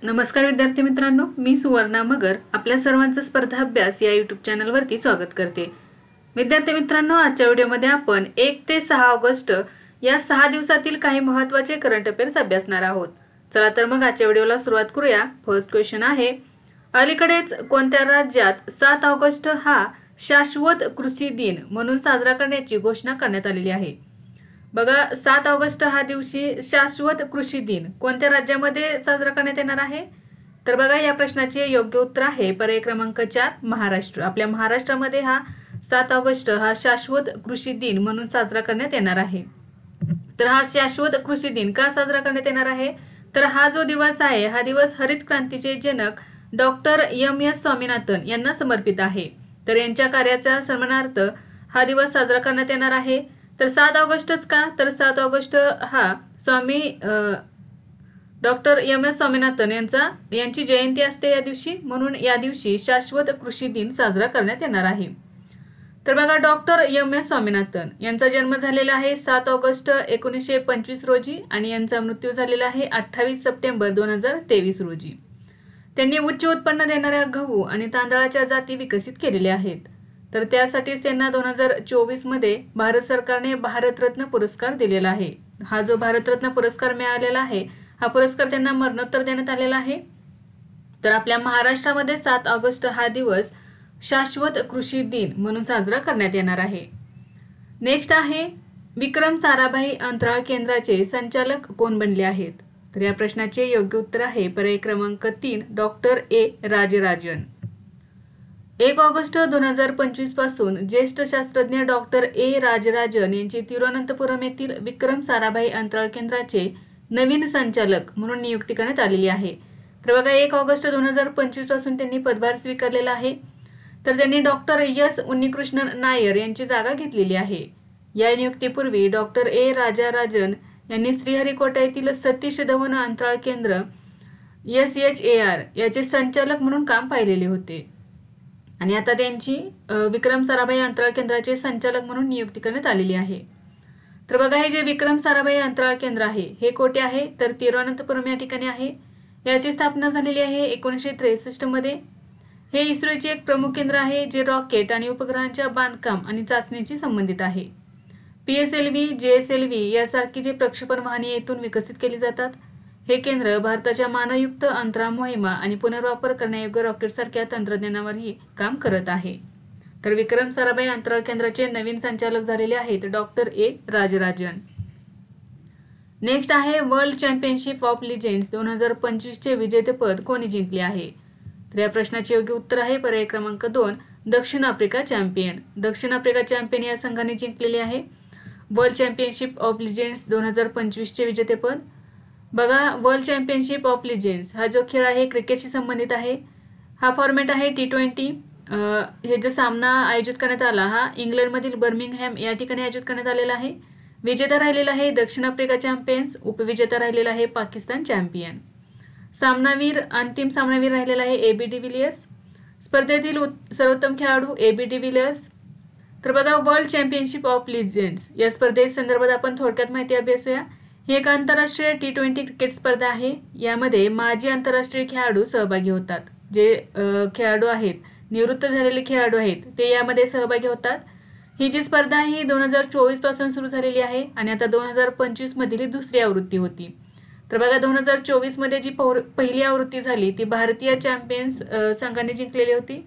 नमस्कार विद्यार्थी मित्रांनो, मी सुवर्णा मगर आपल्या सर्वांचा स्पर्धा अभ्यास या यूट्यूब चॅनलवरती स्वागत करते। विद्यार्थी मित्रांनो, आजच्या व्हिडिओमध्ये आपण 1 ते 6 ऑगस्ट या 6 दिवसातील काही महत्त्वाचे करंट अफेअर्स अभ्यासणार आहोत। चला तर मग आजच्या व्हिडिओला सुरुवात करूया। फर्स्ट क्वेश्चन आहे, अलीकडेच कोणत्या राज्यात 7 ऑगस्ट हा शाश्वत कृषी दिन म्हणून साजरा करण्याची घोषणा करण्यात आलेली आहे? बघा, 7 ऑगस्ट हा दिवशी शाश्वत कृषी दिन कोणत्या राज्यामध्ये साजरा करण्यात येणार आहे? तर बघा, या प्रश्नाचे योग्य उत्तर आहे पर्याय क्रमांक 4 महाराष्ट्र। आपल्या महाराष्ट्रामध्ये हा 7 ऑगस्ट हा शाश्वत कृषी दिन म्हणून साजरा करण्यात येणार आहे। तर हा शाश्वत कृषी दिन का साजरा करण्यात येणार आहे? तर हा जो दिवस आहे हा दिवस हरित क्रांतीचे जनक डॉक्टर एम.एस. स्वामीनाथन यांना समर्पित आहे। तर यांच्या कार्याच्या सन्मानार्थ हा दिवस साजरा करण्यात येणार आहे। तर 7 ऑगस्टच का? तर 7 ऑगस्ट हा डॉक्टर एम.एस. स्वामीनाथन यांची जयंती असते या दिवशी, म्हणून या दिवशी शाश्वत कृषी दिन साजरा करण्यात येणार आहे। तर बघा, डॉक्टर एम.एस. स्वामीनाथन यांचा जन्म झालेला आहे 7 ऑगस्ट 1925 रोजी आणि यांचा मृत्यू झालेला आहे 28 सप्टेंबर 2023 रोजी। त्यांनी उच्च उत्पन्न देणाऱ्या गहू आणि तांदळाच्या जाती विकसित केलेल्या आहेत। तर त्यासाठीच त्यांना 2024 मध्ये भारत सरकारने भारतरत्न पुरस्कार दिलेला आहे। हा जो भारतरत्न पुरस्कार मिळालेला आहे हा पुरस्कार त्यांना मरणोत्तर देण्यात आलेला आहे। तर आपल्या महाराष्ट्रामध्ये 7 ऑगस्ट हा दिवस शाश्वत कृषी दिन म्हणून साजरा करण्यात येणार आहे। नेक्स्ट आहे, विक्रम साराभाई अंतराळ केंद्राचे संचालक कोण बनले आहेत? तर या प्रश्नाचे योग्य उत्तर आहे पर्याय क्रमांक 3 डॉक्टर ए राजराजन। 1 ऑगस्ट 2025 पासून ज्येष्ठ शास्त्रज्ञ डॉक्टर ए राजराजन यांची तिरुवनंतपुरम येथील विक्रम साराभाई अंतराळ केंद्राचे नवीन संचालक म्हणून नियुक्ती करण्यात आलेली आहे। तर बघा, 1 ऑगस्ट 2025 पासून त्यांनी पदभार स्वीकारलेला आहे। तर त्यांनी डॉक्टर एस उन्नीकृष्णन नायर यांची जागा घेतलेली आहे। या नियुक्तीपूर्वी डॉक्टर ए राजराजन यांनी श्रीहरिकोटा येथील सतीश धवन अंतराळ केंद्र SHAR याचे संचालक म्हणून काम पाहिलेले होते आणि आता त्यांची विक्रम साराभाई अंतराळ केंद्राचे संचालक म्हणून नियुक्ती करण्यात आलेली आहे। तर बघा, हे जे विक्रम साराभाई अंतराळ केंद्र आहे हे कोठे आहे? तर तिरुवनंतपुरम या ठिकाणी आहे। याची स्थापना झालेली आहे 1963 मध्ये। हे इस्रोचे एक प्रमुख केंद्र आहे जे रॉकेट आणि उपग्रहांच्या बांधकाम आणि चाचणीशी संबंधित आहे। PSLV, JSLV यासारखी जे प्रक्षेपण वाहने येथून विकसित केली जातात। हे केंद्र भारताच्या मानवयुक्त अंतराळ मोहिमा आणि पुनर्वापर करण्यायोग्य रॉकेट सारख्या तंत्रज्ञानावरही काम करत आहे। तर विक्रम साराभाई अंतराळ केंद्राचे नवीन संचालक झालेले आहेत डॉक्टर ए राजराजन। नेक्स्ट आहे, वर्ल्ड चॅम्पियनशिप ऑफ लिजेंड्स 2025 चे विजेतेपद कोणी जिंकले आहे? तर या प्रश्नाचे योग्य उत्तर आहे पर्याय क्रमांक 2 दक्षिण आफ्रिका चॅम्पियन। दक्षिण आफ्रिका चॅम्पियन या संघाने जिंकलेले आहे वर्ल्ड चॅम्पियनशिप ऑफ लिजेंड्स 2025 चे विजेतेपद। बघा, वर्ल्ड चॅम्पियनशिप ऑफ लिजेंड्स हा जो खेळ आहे क्रिकेटशी संबंधित आहे। हा फॉर्मॅट आहे T20। हे जो सामना आयोजित करण्यात आला हा इंग्लंडमधील बर्मिंगहॅम या ठिकाणी आयोजित करण्यात आलेला आहे। विजेता राहिलेला आहे दक्षिण आफ्रिका चॅम्पियन्स, उपविजेता राहिलेला आहे पाकिस्तान चॅम्पियन। अंतिम सामनावीर राहिलेला आहे AB डिव्हिलियर्स। स्पर्धेतील सर्वोत्तम खेळाडू AB डिव्हिलियर्स। तर बघा, वर्ल्ड चॅम्पियनशिप ऑफ लिजेंड्स या स्पर्धे संदर्भात आपण थोडक्यात माहिती अभ्यासूया। ही एक आंतरराष्ट्रीय T20 क्रिकेट स्पर्धा आहे। यामध्ये माजी आंतरराष्ट्रीय खेळाडू सहभागी होतात। जे खेळाडू आहेत, निवृत्त झालेले खेळाडू आहेत, ते यामध्ये सहभागी होतात। ही जी स्पर्धा आहे ही 2024 पासून सुरू झालेली आहे आणि आता 2025 मधील दुसरी आवृत्ती होती। तर बघा, 2024 मध्ये जी पहिली आवृत्ती झाली ती भारतीय चॅम्पियन्स संघाने जिंकलेली होती।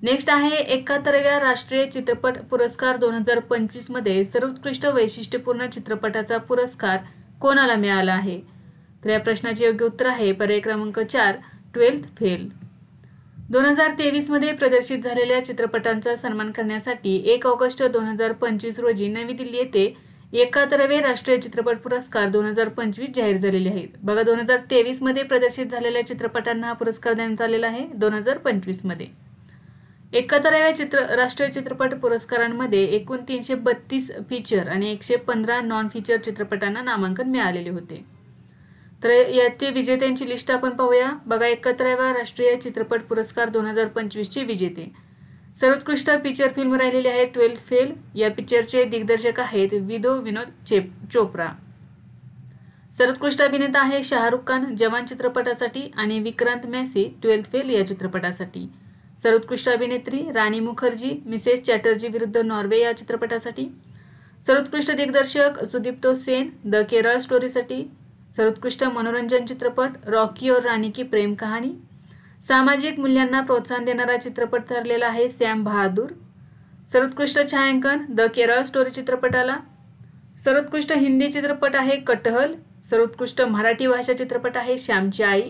नेक्स्ट आहे, 71व्या राष्ट्रीय चित्रपट पुरस्कार 2025 मध्ये सर्वोत्कृष्ट वैशिष्ट्यपूर्ण चित्रपटाचा पुरस्कार कोणाला मिळाला आहे? तर या प्रश्नाचे योग्य उत्तर आहे पर्याय क्रमांक 4 12th फेल। 2023 मध्ये प्रदर्शित झालेल्या चित्रपटांचा सन्मान करण्यासाठी 1 ऑगस्ट 2025 रोजी नवी दिल्ली येथे 71वे राष्ट्रीय चित्रपट पुरस्कार 2025 जाहीर झालेले आहेत। बघा, 2023 मध्ये प्रदर्शित झालेल्या चित्रपटांना हा पुरस्कार देण्यात आलेला आहे 2025 मध्ये। 71व्या राष्ट्रीय चित्रपट पुरस्कारांमध्ये एकूण 332 फीचर आणि 115 नॉन फीचर चित्रपटांना नामांकन मिळालेले होते। तर याचे विजेत्यांची लिस्ट आपण पाहूया। बघा, 71व्या राष्ट्रीय चित्रपट पुरस्कार 2025 चे विजेते सर्वोत्कृष्ट फीचर फिल्म राहिलेली आहे 12th फेल। या पिक्चरचे दिग्दर्शक आहेत विनोद चोप्रा। सर्वोत्कृष्ट अभिनेता आहे शाहरुख खान जवान चित्रपटासाठी आणि विक्रांत मॅसी 12th फेल या चित्रपटासाठी. सर्वोत्कृष्ट अभिनेत्री राणी मुखर्जी मिसेस चॅटर्जी विरुद्ध नॉर्वे या चित्रपटासाठी. सर्वोत्कृष्ट दिग्दर्शक सुदीप्तो सेन द केरळ स्टोरीसाठी. सर्वोत्कृष्ट मनोरंजन चित्रपट रॉकी और रानी की प्रेम कहाणी. सामाजिक मूल्यांना प्रोत्साहन देणारा चित्रपट ठरलेला आहे सॅम बहादूर. सर्वोत्कृष्ट छायांकन द केरळ स्टोरी चित्रपटाला. सर्वोत्कृष्ट हिंदी चित्रपट आहे कटहल. सर्वोत्कृष्ट मराठी भाषा चित्रपट आहे श्यामची आई.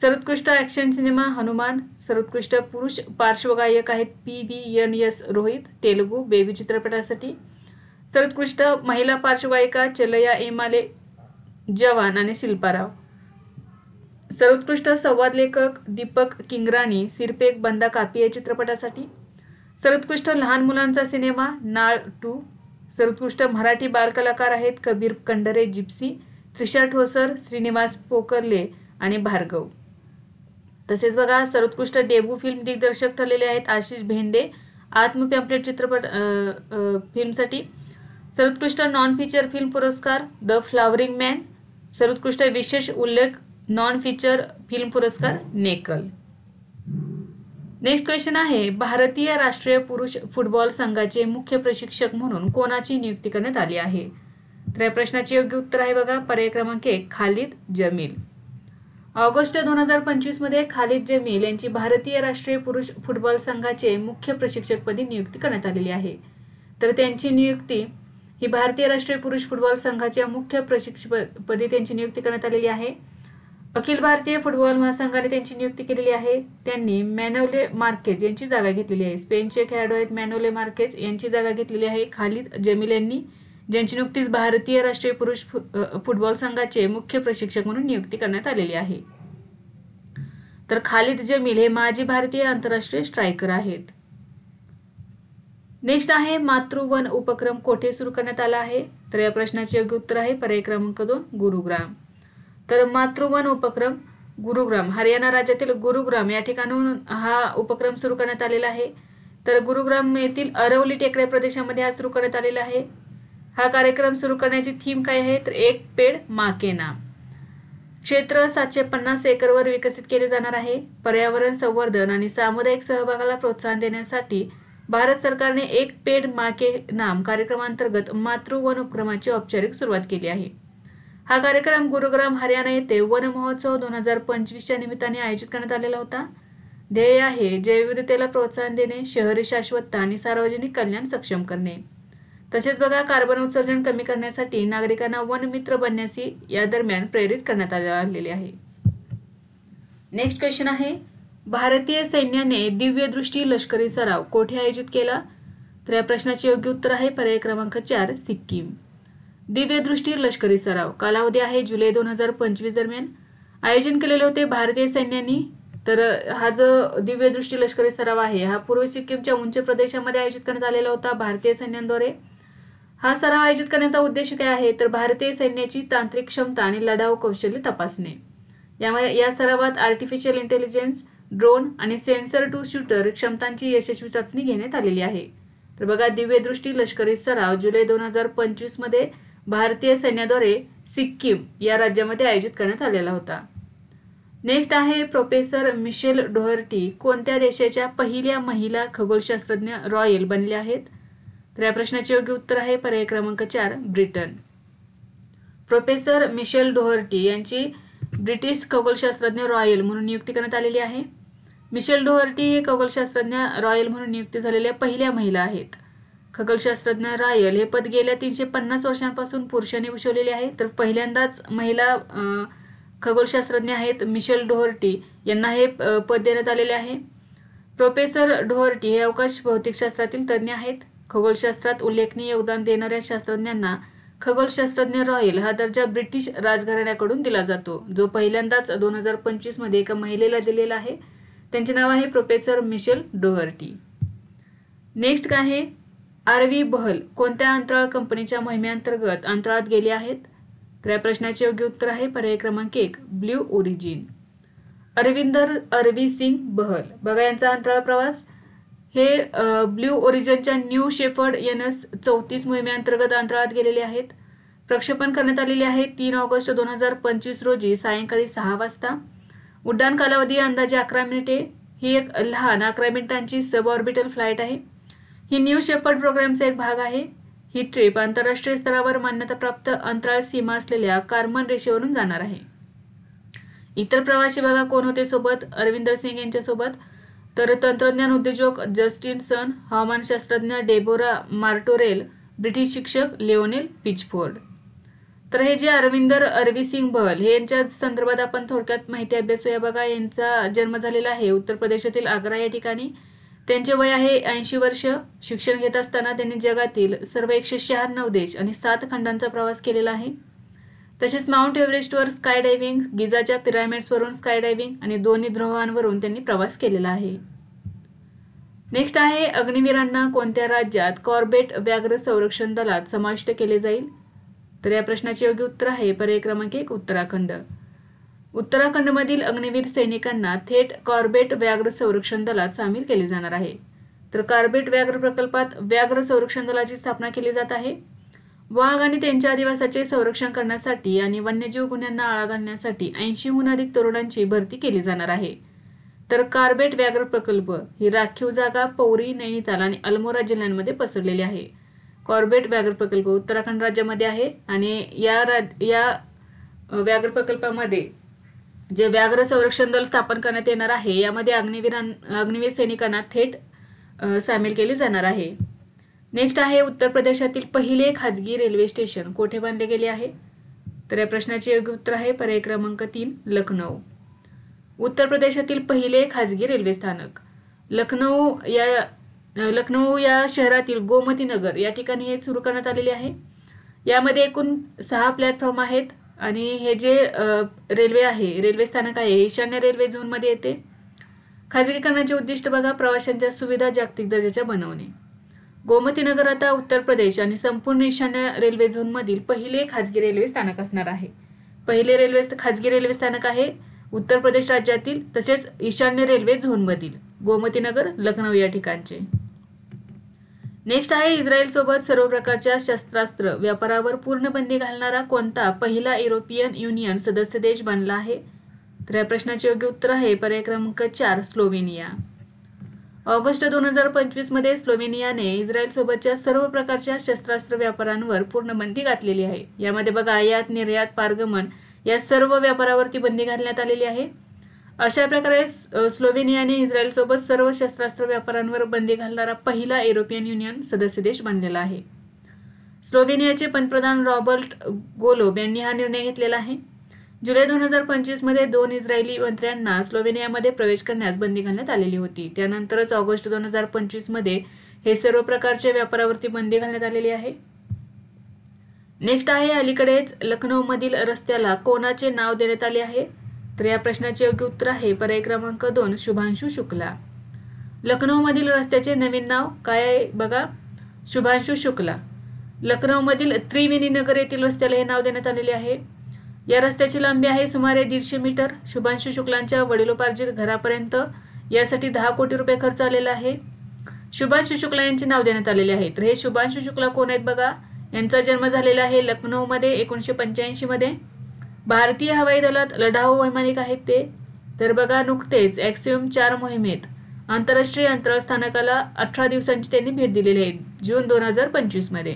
सर्वोत्कृष्ट ॲक्शन सिनेमा हनुमान. सर्वोत्कृष्ट पुरुष पार्श्वगायक आहेत PVNS रोहित तेलुगू बेबी चित्रपटासाठी. सर्वोत्कृष्ट महिला पार्श्वगायिका चलया एमाले जवान आणि शिल्पाराव. सर्वोत्कृष्ट संवाद लेखक दीपक किंगराणी सिरपेक बंदा कापी या चित्रपटासाठी. सर्वोत्कृष्ट लहान मुलांचा सिनेमा नाळ 2. सर्वोत्कृष्ट मराठी बालकलाकार आहेत कबीर कंडरे जिप्सी, त्रिशा ठोसर, श्रीनिवास पोकर्ले आणि भार्गव. तसेच बघा सर्वोत्कृष्ट डेब्यू फिल्म दिग्दर्शक ठरलेले आहेत आशिष भेंडे आत्म पॅम्पलेट चित्रपट फिल्मसाठी. सर्वोत्कृष्ट नॉन फीचर फिल्म पुरस्कार द फ्लावरिंग मॅन. सर्वोत्कृष्ट विशेष उल्लेख नॉन फीचर फिल्म पुरस्कार नेकल. नेक्स्ट क्वेश्चन आहे भारतीय राष्ट्रीय पुरुष फुटबॉल संघाचे मुख्य प्रशिक्षक म्हणून कोणाची नियुक्ती करण्यात आली आहे. तर या प्रश्नाचे योग्य उत्तर आहे बघा पर्याय क्रमांक 1 खालिद जमील. ऑगस्ट 2025 मध्ये खालिद जमील यांची भारतीय राष्ट्रीय पुरुष फुटबॉल संघाचे मुख्य प्रशिक्षकपदी नियुक्ती करण्यात आलेली आहे. तर त्यांची नियुक्ती ही भारतीय राष्ट्रीय पुरुष फुटबॉल संघाच्या मुख्य प्रशिक्षकपदी त्यांची नियुक्ती करण्यात आलेली आहे. अखिल भारतीय फुटबॉल महासंघाने त्यांची नियुक्ती केलेली आहे. त्यांनी मॅनोले मार्केज यांची जागा घेतलेली आहे. स्पेनचे खेळाडू आहेत मॅनोले मार्केज यांची जागा घेतलेली आहे खालिद जमील यांनी, ज्यांची नुकतीच भारतीय राष्ट्रीय पुरुष फुटबॉल संघाचे मुख्य प्रशिक्षक म्हणून नियुक्ती करण्यात आलेली आहे. तर खालिद जमील हे माजी भारतीय आंतरराष्ट्रीय स्ट्रायकर आहेत. नेक्स्ट आहे मातृवन उपक्रम कोठे सुरू करण्यात आला आहे. तर या प्रश्नाचे योग्य उत्तर आहे पर्याय क्रमांक 2 गुरुग्राम. तर मातृवन उपक्रम गुरुग्राम हरियाणा राज्यातील गुरुग्राम या ठिकाणून हा उपक्रम सुरू करण्यात आलेला आहे. तर गुरुग्राम येथील अरवली टेकड्या प्रदेशामध्ये हा सुरू करण्यात आलेला आहे. हा कार्यक्रम सुरू करण्याची थीम काय आहे तर एक पेड मां के नाम. क्षेत्र 750 एकरवर विकसित केले जाणार आहे. पर्यावरण संवर्धन आणि सामुदायिक सहभागाला प्रोत्साहन देण्यासाठी भारत सरकारने एक पेड मां के नाम कार्यक्रमांतर्गत मातृवन उपक्रमाची औपचारिक सुरुवात केली आहे. हा कार्यक्रम गुरुग्राम हरियाणा येथे वन महोत्सव 2025च्या निमित्ताने आयोजित करण्यात आलेला होता. ध्येय आहे जैवविविधतेला प्रोत्साहन देणे, शहरी शाश्वतता आणि सार्वजनिक कल्याण सक्षम करणे. तसेच बघा कार्बन उत्सर्जन कमी करण्यासाठी नागरिकांना वनमित्र बनण्याची या दरम्यान प्रेरित करण्यात आलेले आहे. नेक्स्ट क्वेश्चन आहे भारतीय सैन्याने दिव्य दृष्टी लष्करी सराव कोठे आयोजित केला. तर या प्रश्नाचे योग्य उत्तर आहे पर्याय क्रमांक 4 सिक्कीम. दिव्य दृष्टी लष्करी सराव कालावधी आहे जुलै 2025 दरम्यान आयोजन केलेले होते भारतीय सैन्याने. तर हा जो दिव्य दृष्टी लष्करी सराव आहे हा पूर्व सिक्कीमच्या उंच प्रदेशामध्ये आयोजित करण्यात आलेला होता भारतीय सैन्याद्वारे. हा सराव आयोजित करण्याचा उद्देश काय आहे तर भारतीय सैन्याची तांत्रिक क्षमता आणि लढाऊ कौशल्य तपासणे. यामुळे या सरावात आर्टिफिशियल इंटेलिजन्स, ड्रोन आणि सेन्सर टू शूटर क्षमतांची यशस्वी चाचणी घेण्यात आलेली आहे. तर बघा दिव्य दृष्टी लष्करी सराव जुलै 2025 मध्ये भारतीय सैन्याद्वारे सिक्कीम या राज्यामध्ये आयोजित करण्यात आलेला होता. नेक्स्ट आहे प्रोफेसर मिशेल डोहर्टी कोणत्या देशाच्या पहिल्या महिला खगोलशास्त्रज्ञ रॉयल बनल्या आहेत. तर या प्रश्नाचे योग्य उत्तर आहे पर्याय क्रमांक 4 ब्रिटन. प्रोफेसर मिशेल डोहर्टी यांची ब्रिटिश खगोलशास्त्रज्ञ रॉयल म्हणून नियुक्ती करण्यात आलेली आहे. मिशेल डोहर्टी हे खगोलशास्त्रज्ञ रॉयल म्हणून नियुक्ती झालेल्या पहिल्या महिला आहेत. खगोलशास्त्रज्ञ रॉयल हे पद गेल्या 350 वर्षांपासून पुरुषांनी भूषवलेले आहे. तर पहिल्यांदाच महिला खगोलशास्त्रज्ञ आहेत मिशेल डोहर्टी यांना हे पद देण्यात आलेले आहे. प्रोफेसर डोहर्टी हे अवकाश भौतिकशास्त्रातील तज्ज्ञ आहेत. खगोलशास्त्रात उल्लेखनीय योगदान देणाऱ्या शास्त्रज्ञांना खगोलशास्त्रज्ञ रॉयल हा दर्जा ब्रिटिश राजघराण्याकडून दिला जातो, जो पहिल्यांदाच 2025 मध्ये एका महिलेला दिलेला आहे. त्यांचे नाव आहे प्रोफेसर मिशेल डोहर्टी. नेक्स्ट काय आहे आरवी बहल कोणत्या अंतराळ कंपनीच्या मोहिमेअंतर्गत अंतराळात गेले आहेत. तर या प्रश्नाचे योग्य उत्तर आहे पर्याय क्रमांक 1 ब्ल्यू ओरिजिन. अरविंदर अरवी सिंग बहल बघा यांचा अंतराळ प्रवास हे ब्ल्यू ओरिजिनच्या न्यू शेफर्ड NS-34 मोहिमेअंतर्गत अंतराळात गेलेले आहेत. प्रक्षेपण करण्यात आलेले आहे 3 ऑगस्ट 2025 रोजी सायंकाळी 6 वाजता. उड्डाण कालावधी अंदाजे 11 मिनिटे. ही एक लहान 11 मिनिटांची सब ऑर्बिटल फ्लाईट आहे. ही न्यू शेपर्ड प्रोग्रामचा एक भाग आहे. ही ट्रिप आंतरराष्ट्रीय स्तरावर मान्यताप्राप्त अंतराळ सीमा असलेल्या कार्मन रेषेवरून जाणार आहे. इतर प्रवासी बघा कोण होते सोबत, अरविंदर सिंग यांच्यासोबत. तर तंत्रज्ञान उद्योजक जस्टिन सन, हवामानशास्त्रज्ञ डेबोरा मार्टोरेल, ब्रिटिश शिक्षक लिओनेल पिचफोर्ड. तर हे जे अरवी सिंग बहल हे यांच्या संदर्भात आपण थोडक्यात माहिती अभ्यासूया बघा. यांचा जन्म झालेला आहे उत्तर प्रदेशातील आग्रा या ठिकाणी. त्यांचे वय आहे 80 वर्ष. शिक्षण घेत असताना त्यांनी जगातील सर्व 196 देश आणि 7 खंडांचा प्रवास केलेला आहे. तसेच माउंट एव्हरेस्टवर स्काय डायव्हिंग, गिझाच्या पिरामिड्सवरून स्काय डायव्हिंग आणि दोन्ही ध्रुवांवरून त्यांनी प्रवास केलेला आहे. नेक्स्ट आहे अग्निवीरांना कोणत्या राज्यात कॉर्बेट व्याघ्र संरक्षण दलात समाविष्ट केले जाईल. तर या प्रश्नाचे योग्य उत्तर आहे पर्याय क्रमांक 1 उत्तराखंड. उत्तराखंडमधील अग्निवीर सैनिकांना थेट कॉर्बेट व्याघ्र संरक्षण दलात सामील केले जाणार आहे. तर कॉर्बेट व्याघ्र प्रकल्पात व्याघ्र संरक्षण दलाची स्थापना केली जात आहे. वाघ आणि त्यांच्या अधिवासाचे संरक्षण करण्यासाठी आणि वन्यजीव गुन्ह्यांना आळा घालण्यासाठी 80हून अधिक तरुणांची भरती केली जाणार आहे. तर कॉर्बेट व्याघ्र प्रकल्प ही राखीव जागा पौरी, नैनिताल आणि अल्मोरा जिल्ह्यांमध्ये पसरलेली आहे. कॉर्बेट व्याघ्र प्रकल्प उत्तराखंड राज्यामध्ये आहे आणि या व्याघ्र प्रकल्पामध्ये जे व्याघ्र संरक्षण दल स्थापन करण्यात येणार आहे यामध्ये अग्निवीर सैनिकांना थेट सामील केले जाणार आहे. नेक्स्ट आहे उत्तर प्रदेशातील पहिले खाजगी रेल्वे स्टेशन कोठे बांधले गेले आहे. तर या प्रश्नाचे योग्य उत्तर आहे पर्याय क्रमांक 3 लखनौ. उत्तर प्रदेशातील पहिले खाजगी रेल्वे स्थानक लखनौ या शहरातील गोमती नगर या ठिकाणी हे सुरू करण्यात आलेले आहे. यामध्ये एकूण 6 प्लॅटफॉर्म आहेत आणि हे जे रेल्वे स्थानक आहे ईशान्य रेल्वे झोनमध्ये येते. खाजगीकरणाचे उद्दिष्ट बघा प्रवाशांच्या सुविधा जागतिक दर्जाच्या बनवणे. गोमती नगर आता उत्तर प्रदेश आणि संपूर्ण ईशान्य रेल्वे झोनमधील पहिले खाजगी रेल्वे स्थानक असणार आहे. पहिले खाजगी रेल्वे स्थानक आहे उत्तर प्रदेश राज्यातील तसेच ईशान्य रेल्वे झोनमधील गोमती नगर लखनौ या ठिकाणचे. नेक्स्ट आहे इस्रायल सोबत सर्व प्रकारच्या शस्त्रास्त्र व्यापारावर पूर्ण बंदी घालणारा कोणता पहिला युरोपियन युनियन सदस्य देश बनला आहे. तर या प्रश्नाचे योग्य उत्तर आहे पर्याय क्रमांक 4 स्लोव्हेनिया. ऑगस्ट 2025 मध्ये स्लोव्हेनियाने इस्रायल सोबतच्या सर्व प्रकारच्या शस्त्रास्त्र व्यापारांवर पूर्ण बंदी घातलेली आहे. यामध्ये बघा आयात, निर्यात, पारगमन या सर्व व्यापारावरती बंदी घालण्यात आलेली आहे. अशा प्रकारे स्लोव्हेनियाने इस्रायल सोबत सर्व शस्त्रास्त्र व्यापारांवर बंदी घालणारा पहिला युरोपियन युनियन सदस्य देश बनलेला आहे. स्लोव्हेनियाचे पंतप्रधान रॉबर्ट गोलोब यांनी हा निर्णय घेतलेला आहे. जुलै 2025 मध्ये 2 इस्रायली मंत्र्यांना स्लोव्हेनियामध्ये प्रवेश करण्यास बंदी घालण्यात आलेली होती. त्यानंतरच ऑगस्ट 2025 मध्ये हे सर्व प्रकारच्या व्यापारावरती बंदी घालण्यात आलेली आहे. नेक्स्ट आहे अलीकडेच लखनौ मधील रस्त्याला कोणाचे नाव देण्यात आले आहे. तर या प्रश्नाचे योग्य उत्तर आहे पर्याय क्रमांक 2 शुभांशु शुक्ला. लखनौ मधील रस्त्याचे नवीन नाव काय आहे बघा शुभांशु शुक्ला. लखनौ मधील त्रिवेणी नगर येथील रस्त्याला हे नाव देण्यात आलेले आहे. या रस्त्याची लांबी आहे सुमारे 150 मीटर. शुभांशु शुक्लांच्या वडिलोपार्जित घरापर्यंत यासाठी 10 कोटी रुपये खर्च आलेला आहे. शुभांशु शुक्ला यांचे नाव देण्यात आलेले आहे. तर हे शुभांशु शुक्ला कोण आहेत बघा. यांचा जन्म झालेला आहे लखनौ मध्ये 1985 मध्ये. भारतीय हवाई दलात लढाऊ वैमानिक आहेत ते. तर बघा नुकतेच एक्सियम 4 मोहिमेत आंतरराष्ट्रीय अंतराळ स्थानकाला 18 दिवसांची त्यांनी भेट दिलेली आहे जून 2025 मध्ये.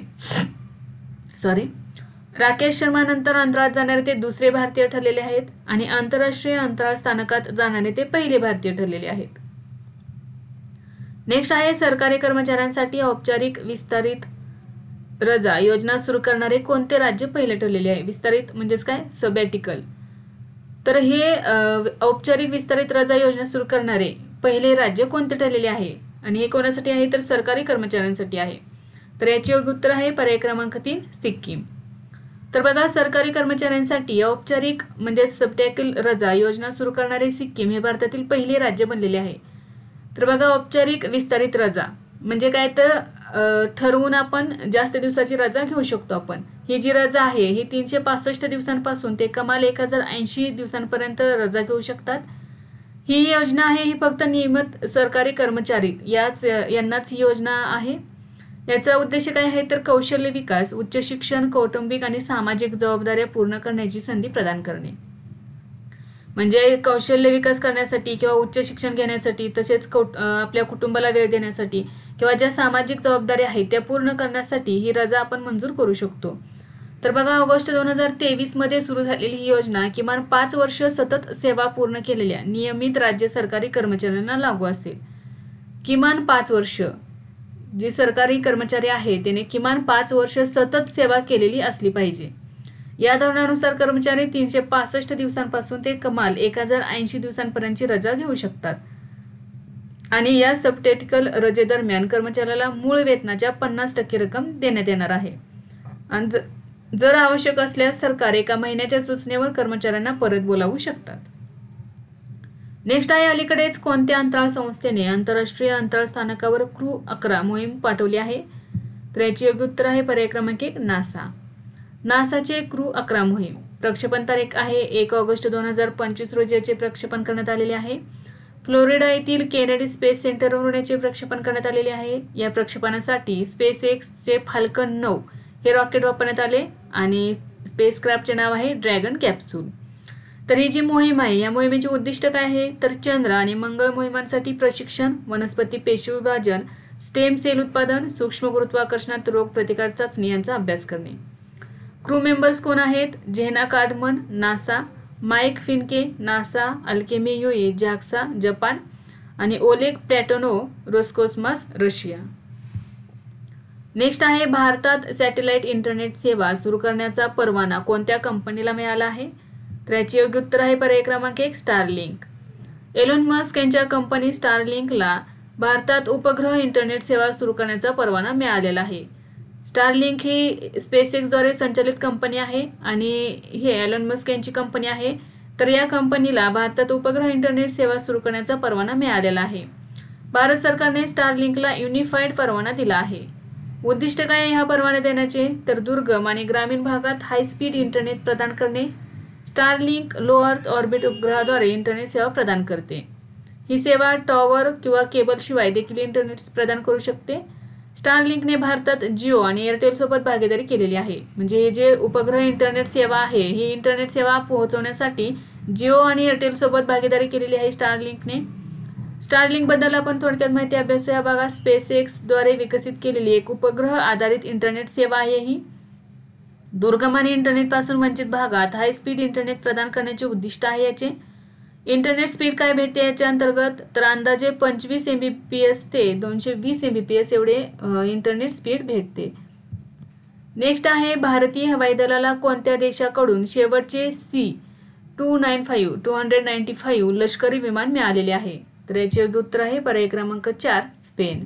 राकेश शर्मा नंतर अंतराळात जाणारे ते दुसरे भारतीय ठरलेले आहेत आणि आंतरराष्ट्रीय अंतराळ स्थानकात जाणारे ते पहिले भारतीय ठरलेले आहेत. नेक्स्ट आहे सरकारी कर्मचाऱ्यांसाठी औपचारिक विस्तारित रजा योजना सुरू करणारे कोणते राज्य पहिले ठरलेले आहे. विस्तारित म्हणजेच काय सबॅटिकल. तर हे औपचारिक विस्तारित रजा योजना सुरू करणारे पहिले राज्य कोणते ठरलेले आहे आणि हे कोणासाठी आहे तर सरकारी कर्मचाऱ्यांसाठी आहे. तर याचे योग्य उत्तर आहे पर्याय क्रमांक 3 सिक्कीम. तर बघा सरकारी कर्मचाऱ्यांसाठी औपचारिक म्हणजे सबटॅकल रजा योजना सुरू करणारे सिक्कीम हे भारतातील पहिले राज्य बनलेले आहे. तर बघा औपचारिक विस्तारित रजा म्हणजे काय तर ठरवून आपण जास्त दिवसाची रजा घेऊ शकतो आपण. ही जी रजा आहे ही 365 दिवसांपासून ते कमाल 1080 दिवसांपर्यंत रजा घेऊ शकतात. ही योजना आहे ही फक्त नियमित सरकारी कर्मचारी यांनाच ही योजना आहे. याचा उद्देश काय आहे तर कौशल्य विकास, उच्च शिक्षण, कौटुंबिक आणि सामाजिक जबाबदाऱ्या पूर्ण करण्याची संधी प्रदान करणे. म्हणजे कौशल्य विकास करण्यासाठी किंवा उच्च शिक्षण घेण्यासाठी, तसेच आपल्या कुटुंबाला वेळ देण्यासाठी किंवा ज्या सामाजिक जबाबदाऱ्या आहेत त्या पूर्ण करण्यासाठी ही रजा आपण मंजूर करू शकतो. तर बघा, ऑगस्ट 2023 मध्ये सुरू झालेली ही योजना किमान 5 वर्ष सतत सेवा पूर्ण केलेल्या नियमित राज्य सरकारी कर्मचाऱ्यांना लागू असेल. किमान 5 वर्ष जे सरकारी कर्मचारी आहे त्याने किमान 5 वर्ष सतत सेवा केलेली असली पाहिजे. या धोरणानुसार कर्मचारी 365 दिवसांपासून ते कमाल 1080 दिवसांपर्यंतची रजा घेऊ शकतात. आणि या सबटेटिकल रजेदरम्यान कर्मचाऱ्याला मूळ वेतनाच्या 50% रक्कम देण्यात येणार आहे. आणि जर आवश्यक असल्यास सरकार एका महिन्याच्या सूचनेवर कर्मचाऱ्यांना परत बोलावू शकतात. नेक्स्ट आहे, अलीकडेच कोणत्या अंतराळ संस्थेने आंतरराष्ट्रीय अंतराळ स्थानकावर क्रू 11 मोहीम पाठवली आहे? तर याचे योग्य उत्तर आहे पर्याय क्रमांक 1 नासा. नासाचे क्रू 11 मोहीम. प्रक्षेपण तारीख आहे 1 ऑगस्ट 2025 रोजी याचे प्रक्षेपण करण्यात आलेले आहे. फ्लोरिडा येथील केनेडी स्पेस सेंटरवरून याचे प्रक्षेपण करण्यात आलेले आहे. या प्रक्षेपणासाठी स्पेस एक्सचे फाल्कन 9 हे रॉकेट वापरण्यात आले आणि स्पेसक्राफ्टचे नाव आहे ड्रॅगन कॅप्सूल. तर ही जी मोहीम आहे या मोहिमेचे उद्दिष्ट काय आहे तर चंद्र आणि मंगळ मोहिमांसाठी प्रशिक्षण, वनस्पती पेशी विभाजन, स्टेम सेल उत्पादन, सूक्ष्म गुरुत्वाकर्षणात रोग प्रतिकार चाचणी यांचा अभ्यास करणे. क्रू मेंबर्स कोण आहेत? Zena Cardman NASA, Mike Fincke NASA, अल्केमी युई जाक्सा जपान आणि Oleg Platonov Roscosmos Russia. Next आहे, भारतात सॅटेलाइट इंटरनेट सेवा सुरू करण्याचा परवाना कोणत्या कंपनीला मिळाला आहे? तर याचे योग्य उत्तर आहे पर्याय क्रमांक 1 स्टारलिंक. एलोन मस्क यांच्या कंपनी स्टारलिंकला भारतात उपग्रह इंटरनेट सेवा सुरू करण्याचा परवाना मिळालेला आहे. स्टारलिंक ही स्पेसएक्सद्वारे संचालित कंपनी आहे आणि हे एलोन मस्क यांची कंपनी आहे. तर या कंपनीला भारतात उपग्रह इंटरनेट सेवा सुरू करण्याचा परवाना मिळालेला आहे. भारत सरकारने स्टारलिंकला युनिफाईड परवाना दिला आहे. उद्दिष्ट काय आहे ह्या परवाना देण्याचे तर दुर्गम आणि ग्रामीण भागात हाय स्पीड इंटरनेट प्रदान करणे. स्टारलिंक लो अर्थ ऑर्बिट उपग्रहाद्वारे इंटरनेट सेवा प्रदान करते. ही सेवा टॉवर किंवा केबल शिवाय देखील इंटरनेट प्रदान करू शकते. स्टारलिंकने भारतात जिओ आणि एअरटेल सोबत भागीदारी केलेली आहे. म्हणजे हे जे उपग्रह इंटरनेट सेवा आहे ही इंटरनेट सेवा पोहोचवण्यासाठी जिओ आणि एअरटेल सोबत भागीदारी केलेली आहे स्टारलिंकने. स्टारलिंक बद्दल आपण थोडक्यात माहिती अभ्यासूया बघा. स्पेसएक्सद्वारे विकसित केलेली एक उपग्रह आधारित इंटरनेट सेवा आहे ही. दुर्गम आणि इंटरनेट पासून वंचित भागात हाय स्पीड इंटरनेट प्रदान करण्याचे उद्दिष्ट आहे याचे. इंटरनेट स्पीड काय भेटते याच्या अंतर्गत तर अंदाजे 25 MBps ते 220 MBps एवढे इंटरनेट स्पीड भेटते. नेक्स्ट आहे, भारतीय हवाई दलाला कोणत्या देशाकडून शेवटचे C-295 लष्करी विमान मिळालेले आहे? तर याचे योग्य उत्तर आहे पर्याय क्रमांक 4 स्पेन.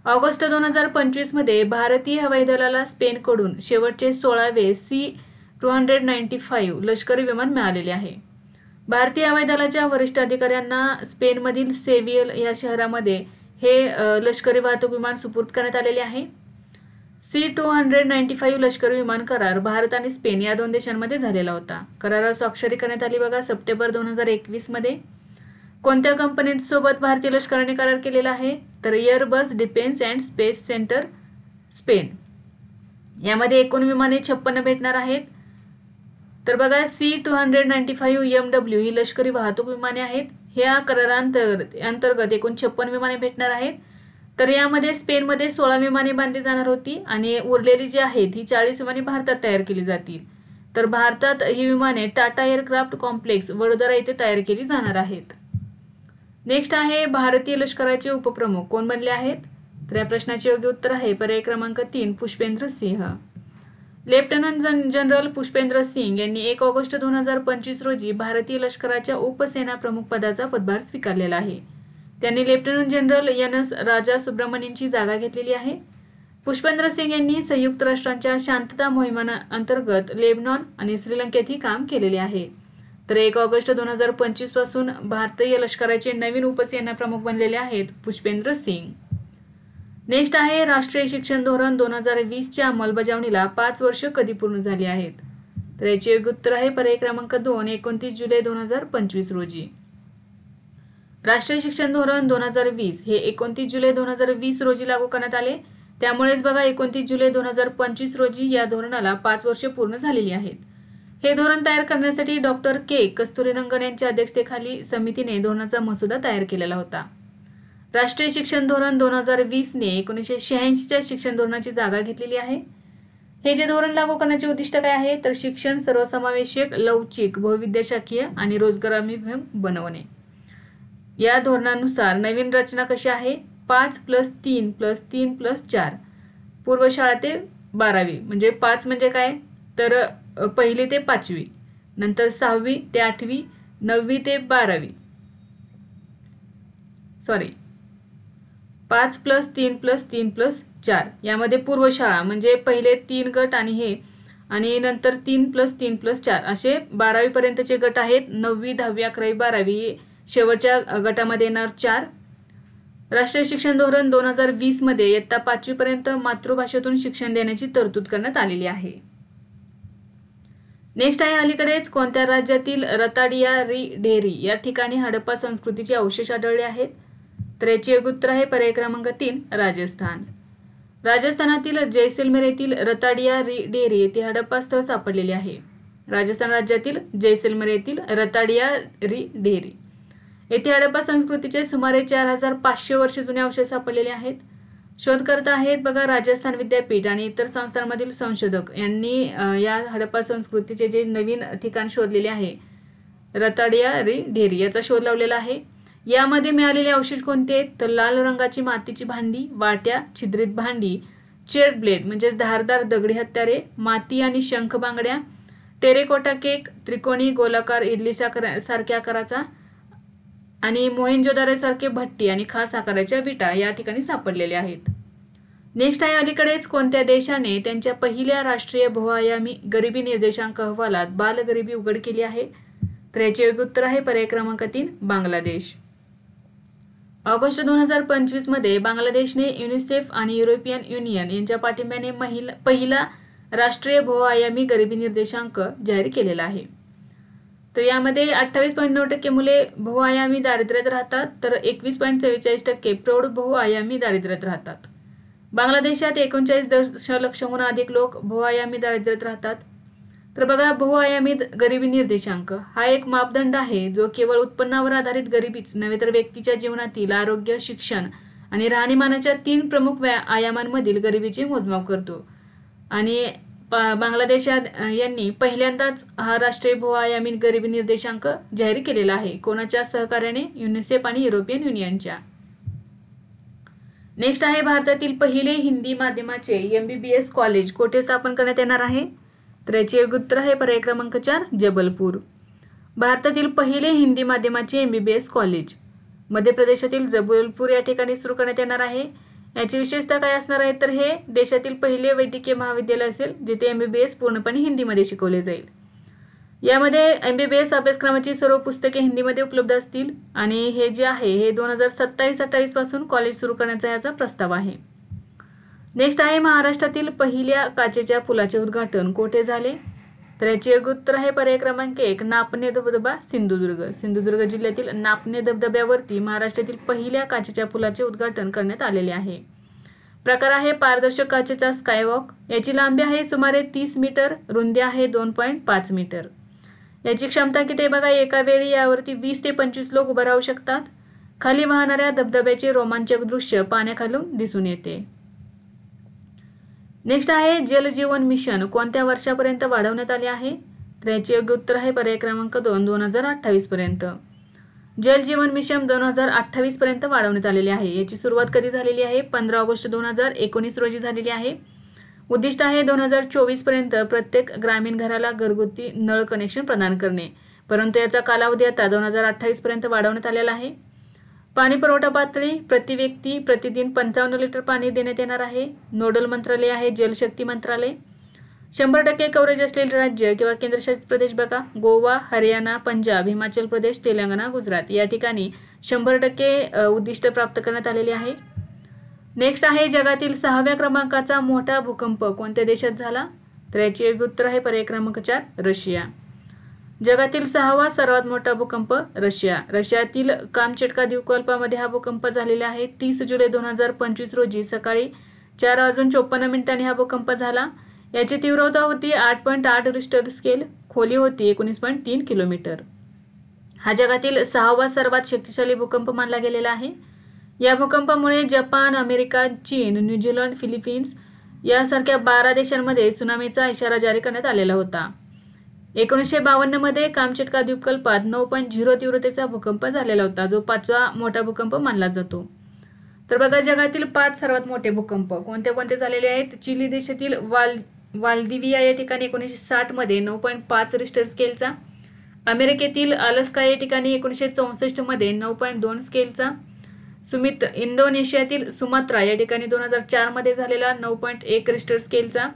ऑगस्ट 2025 मध्ये भारतीय हवाई दलाला स्पेनकडून शेवटचे 16वे C-295 लष्करी विमान मिळालेले आहे. भारतीय हवाई दलाच्या वरिष्ठ अधिकाऱ्यांना स्पेनमधील सेव्हियल या शहरामध्ये हे लष्करी वाहतूक विमान सुपूर्द करण्यात आलेले आहे. C-295 लष्करी विमान करार भारत आणि स्पेन या दोन देशांमध्ये झालेला होता. करारावर स्वाक्षरी करण्यात आली बघा सप्टेंबर 2021 मध्ये. कोणत्या कंपनीसोबत भारतीय लष्कराने करार केलेला आहे तर Airbus defence and space centre Spain. यामध्ये एकूण विमाने 56 भेटणार आहेत. तर बघा C-295 MW ही लष्करी वाहतूक विमाने आहेत. ह्या करारांतर्गत एकूण 56 विमाने भेटणार आहेत. तर यामध्ये स्पेनमध्ये 16 विमाने बांधली जाणार होती आणि उरलेली जी आहेत ही 40 विमाने भारतात तयार केली जातील. तर भारतात ही विमाने टाटा एअरक्राफ्ट कॉम्प्लेक्स वडोदरा येथे तयार केली जाणार आहेत. नेक्स्ट आहे, भारतीय लष्कराचे उपप्रमुख कोण बनले आहेत? तर या प्रश्नाचे योग्य उत्तर आहे पर्याय क्रमांक 3 पुष्पेंद्र सिंह. लेफ्टनंट जनरल पुष्पेंद्र सिंग यांनी 1 ऑगस्ट 2025 रोजी भारतीय लष्कराच्या उपसेना प्रमुख पदाचा पदभार स्वीकारलेला आहे. त्यांनी लेफ्टनंट जनरल NS राजा सुब्रमण्यनची जागा घेतलेली आहे. पुष्पेंद्र सिंग यांनी संयुक्त राष्ट्रांच्या शांतता मोहिमांतर्गत लेबनॉन आणि श्रीलंकेतही काम केलेले आहे. तर 1 ऑगस्ट 2025 पासून भारतीय लष्कराचे नवीन उपसेना प्रमुख बनलेले आहेत पुष्पेंद्र सिंग. नेक्स्ट आहे, राष्ट्रीय शिक्षण धोरण 2020च्या अंमलबजावणीला 5 वर्ष कधी पूर्ण झाली आहेत? तर याचे योग्य उत्तर आहे पर्याय क्रमांक 2 29 जुलै 2025 रोजी. राष्ट्रीय शिक्षण धोरण 2020 हे 29 जुलै 2020 रोजी लागू करण्यात आले. त्यामुळेच बघा 29 जुलै 2025 रोजी या धोरणाला 5 वर्षे पूर्ण झालेली आहेत. हे धोरण तयार करण्यासाठी डॉक्टर के कस्तुरीरंगन यांच्या अध्यक्षतेखाली समितीने धोरणाचा मसुदा तयार केलेला होता. राष्ट्रीय शिक्षण धोरण 2020 ने 1986च्या शिक्षण धोरणाची जागा घेतलेली आहे. हे जे धोरण लागू करण्याचे उद्दिष्ट काय आहे तर शिक्षण सर्वसमावेशक, लवचिक, बहुविद्याशाखीय आणि रोजगाराभिमुख बनवणे. या धोरणानुसार नवीन रचना कशी आहे? 5+3+3+4 पूर्व शाळा ते 12वी. म्हणजे 5 म्हणजे काय तर पहिली ते 5वी, नंतर 6वी ते 8वी, 9वी ते 12वी. 5+3+3+4 यामध्ये पूर्व शाळा म्हणजे पहिले 3 गट आणि नंतर 3+3+4 असे 12वी पर्यंतचे गट आहेत. 9वी, 10वी, 11वी, 12वी शेवटच्या गटामध्ये येणार 4. राष्ट्रीय शिक्षण धोरण 2020 मध्ये इयत्ता 5वी पर्यंत मातृभाषेतून शिक्षण देण्याची तरतूद करण्यात आलेली आहे. नेक्स्ट आहे अलीकडेच कोणत्या राज्यातील रताडिया री डेरी या ठिकाणी हडप्पा संस्कृतीचे अवशेष आढळले आहेत? तर याचे उत्तर आहे पर्याय क्रमांक 3 राजस्थान. राजस्थानातील जैसलमेर येथील रताडिया री डेरी येथे हडप्पा स्थळ सापडलेले आहे. राजस्थान राज्यातील जैसलमेर येथील रताडिया री डेरी येथे हडप्पा संस्कृतीचे सुमारे 4500 वर्ष जुने अवशेष सापडलेले आहेत. शोधकर्ता आहेत बघा राजस्थान विद्यापीठ आणि इतर संस्थांमधील संशोधक यांनी या हडप्पा संस्कृतीचे जे नवीन ठिकाण शोधलेले आहे रताडिया री डेरी याचा शोध लावलेला आहे. यामध्ये मिळालेले अवशेष कोणते आहेत तर लाल रंगाची मातीची भांडी, वाट्या, छिद्रित भांडी, चेड ब्लेड म्हणजेच धारदार दगडी हत्यारे, माती आणि शंख बांगड्या, टेरेकोटा केक, त्रिकोणी गोलाकार इडली सारख्या आकाराचा आणि मोहेंजोदारो सारखे भट्टी आणि खास आकाराच्या विटा या ठिकाणी सापडलेल्या आहेत. नेक्स्ट आहे अलीकडेच कोणत्या देशाने त्यांच्या पहिल्या राष्ट्रीय बहुआयामी गरिबी निर्देशांक अहवालात बालगरिबी उघड केली आहे? तर याचे उत्तर आहे पर्याय क्रमांक 3 बांगलादेश. ऑगस्ट 2025 मध्ये बांगलादेशने युनिसेफ आणि युरोपियन युनियन यांच्या पाठिंब्याने पहिला राष्ट्रीय बहुआयामी गरिबी निर्देशांक जाहीर केलेला आहे. तर यामध्ये 28.9% मुले बहुआयामी दारिद्र्यात राहतात तर 21.44% प्रौढ बहुआयामी दारिद्र्यात राहतात. बांगलादेशात 39 दशलक्षहून अधिक लोक बहुआयामी दारिद्र्यात राहतात. तर बघा बहुआयामी गरिबी निर्देशांक हा एक मापदंड आहे जो केवळ उत्पन्नावर आधारित गरिबीच नव्हे तर व्यक्तीच्या जीवनातील आरोग्य, शिक्षण आणि राहणीमानाच्या 3 प्रमुख आयामांमधील गरिबीचे मोजमाप करतो. आणि बांगलादेशात यांनी पहिल्यांदाच हा राष्ट्रीय बहुआयामी गरिबी निर्देशांक जाहीर केलेला आहे. कोणाच्या सहकार्याने? युनिसेफ आणि युरोपियन युनियनच्या. नेक्स्ट आहे भारतातील पहिले हिंदी माध्यमाचे MBBS कॉलेज कोठे स्थापन करण्यात येणार आहे? तर याचे उत्तर आहे पर्याय क्रमांक 4 जबलपूर. भारतातील पहिले हिंदी माध्यमाचे MBBS कॉलेज मध्य प्रदेशातील जबलपूर या ठिकाणी सुरू करण्यात येणार आहे. याची विशेषता काय असणार आहे तर हे देशातील पहिले वैद्यकीय महाविद्यालय असेल जिथे MBBS पूर्णपणे हिंदीमध्ये शिकवले जाईल. यामध्ये MBBS अभ्यासक्रमाची सर्व पुस्तके हिंदीमध्ये उपलब्ध असतील आणि हे जे आहे हे 2027-28 पासून कॉलेज सुरू करण्याचा याचा प्रस्ताव आहे. नेक्स्ट आहे महाराष्ट्रातील पहिल्या काचेच्या पुलाचे उद्घाटन कोठे झाले? तर याचे उत्तर आहे पर्याय क्रमांक 1 नापणे धबधबा सिंधुदुर्ग. सिंधुदुर्ग जिल्ह्यातील नापणे धबधब्यावरती महाराष्ट्रातील पहिल्या काचेच्या पुलाचे उद्घाटन करण्यात आलेले आहे. प्रकार आहे पारदर्शक काचेचा स्कायवॉक. याची लांबी आहे सुमारे 30 मीटर, रुंदी आहे 2.5 मीटर. याची क्षमता किती बघा एका वेळी यावरती 20 ते 25 लोक उभे राहू शकतात. खाली वाहणाऱ्या धबधब्याचे रोमांचक दृश्य पाण्याखालून दिसून येते. नेक्स्ट आहे जल जीवन मिशन कोणत्या वर्षापर्यंत वाढवण्यात आले आहे? तर याचे योग्य उत्तर आहे पर्याय क्रमांक 2 2028 पर्यंत. जल जीवन मिशन 2028 पर्यंत वाढवण्यात आलेले आहे. याची सुरुवात कधी झालेली आहे? 15 ऑगस्ट 2019 रोजी झालेली आहे. उद्दिष्ट आहे 2024 पर्यंत प्रत्येक ग्रामीण घराला घरगुती नळ कनेक्शन प्रदान करणे, परंतु याचा कालावधी आता 2028 पर्यंत वाढवण्यात आलेला आहे. पाणी पुरवठा पातळी प्रति व्यक्ती प्रतिदिन 55 लिटर पाणी देण्यात येणार आहे. नोडल मंत्रालय आहे जलशक्ती मंत्रालय. 100% कव्हरेज असलेले राज्य किंवा केंद्रशासित प्रदेश बघा गोवा, हरियाणा, पंजाब, हिमाचल प्रदेश, तेलंगणा, गुजरात या ठिकाणी 100% उद्दिष्ट प्राप्त करण्यात आलेले आहे. नेक्स्ट आहे जगातील 6व्या क्रमांकाचा मोठा भूकंप कोणत्या देशात झाला? तर याचे योग्य उत्तर आहे पर्याय क्रमांक 4 रशिया. जगातील 6वा सर्वात मोठा भूकंप रशिया. रशियातील कामचेटका द्वीपकल्पामध्ये हा भूकंप झालेला आहे. 30 जुलै 2025 रोजी सकाळी 4:54 हा भूकंप झाला. याची तीव्रता होती 8.8 रिश्टर स्केल. खोली होती 19.3 किलोमीटर. हा जगातील 6वा सर्वात शक्तिशाली भूकंप मानला गेलेला आहे. या भूकंपामुळे जपान, अमेरिका, चीन, न्यूझीलंड, फिलिपिन्स यासारख्या 12 देशांमध्ये सुनामीचा इशारा जारी करण्यात आलेला होता. 1952 मध्ये कामचटका द्वीपकल्पात 9.0 तीव्रतेचा भूकंप झालेला होता, जो 5वा मोठा भूकंप मानला जातो. तर बघा, जगातील 5 सर्वात मोठे भूकंप कोणते कोणते झालेले आहेत. चिली देशातील वाल्दिविया या ठिकाणी 1960 मध्ये 9.5 रिश्टर स्केलचा. अमेरिकेतील अलास्का या ठिकाणी 1964 मध्ये 9.2 स्केलचा. इंडोनेशियातील सुमात्रा या ठिकाणी 2004 मध्ये झालेला 9.1 रिश्टर स्केलचा.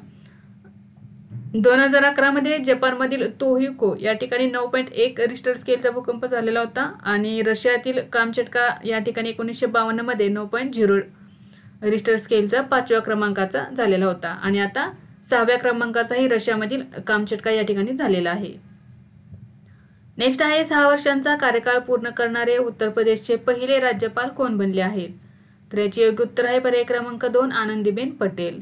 2011 मध्ये जपानमधील तोहोकू या ठिकाणी 9.1 रिश्टर स्केलचा भूकंप झालेला होता. आणि रशियातील कामचटका या ठिकाणी 1952 मध्ये 9.0 रिश्टर स्केलचा 5व्या क्रमांकाचा झालेला होता. आणि आता 6व्या क्रमांकाचाही रशियामधील कामचटका या ठिकाणी झालेला आहे. नेक्स्ट आहे 6 वर्षांचा कार्यकाळ पूर्ण करणारे उत्तर प्रदेशचे पहिले राज्यपाल कोण बनले आहेत. तर याचे योग्य उत्तर आहे पर्याय क्रमांक 2 आनंदीबेन पटेल.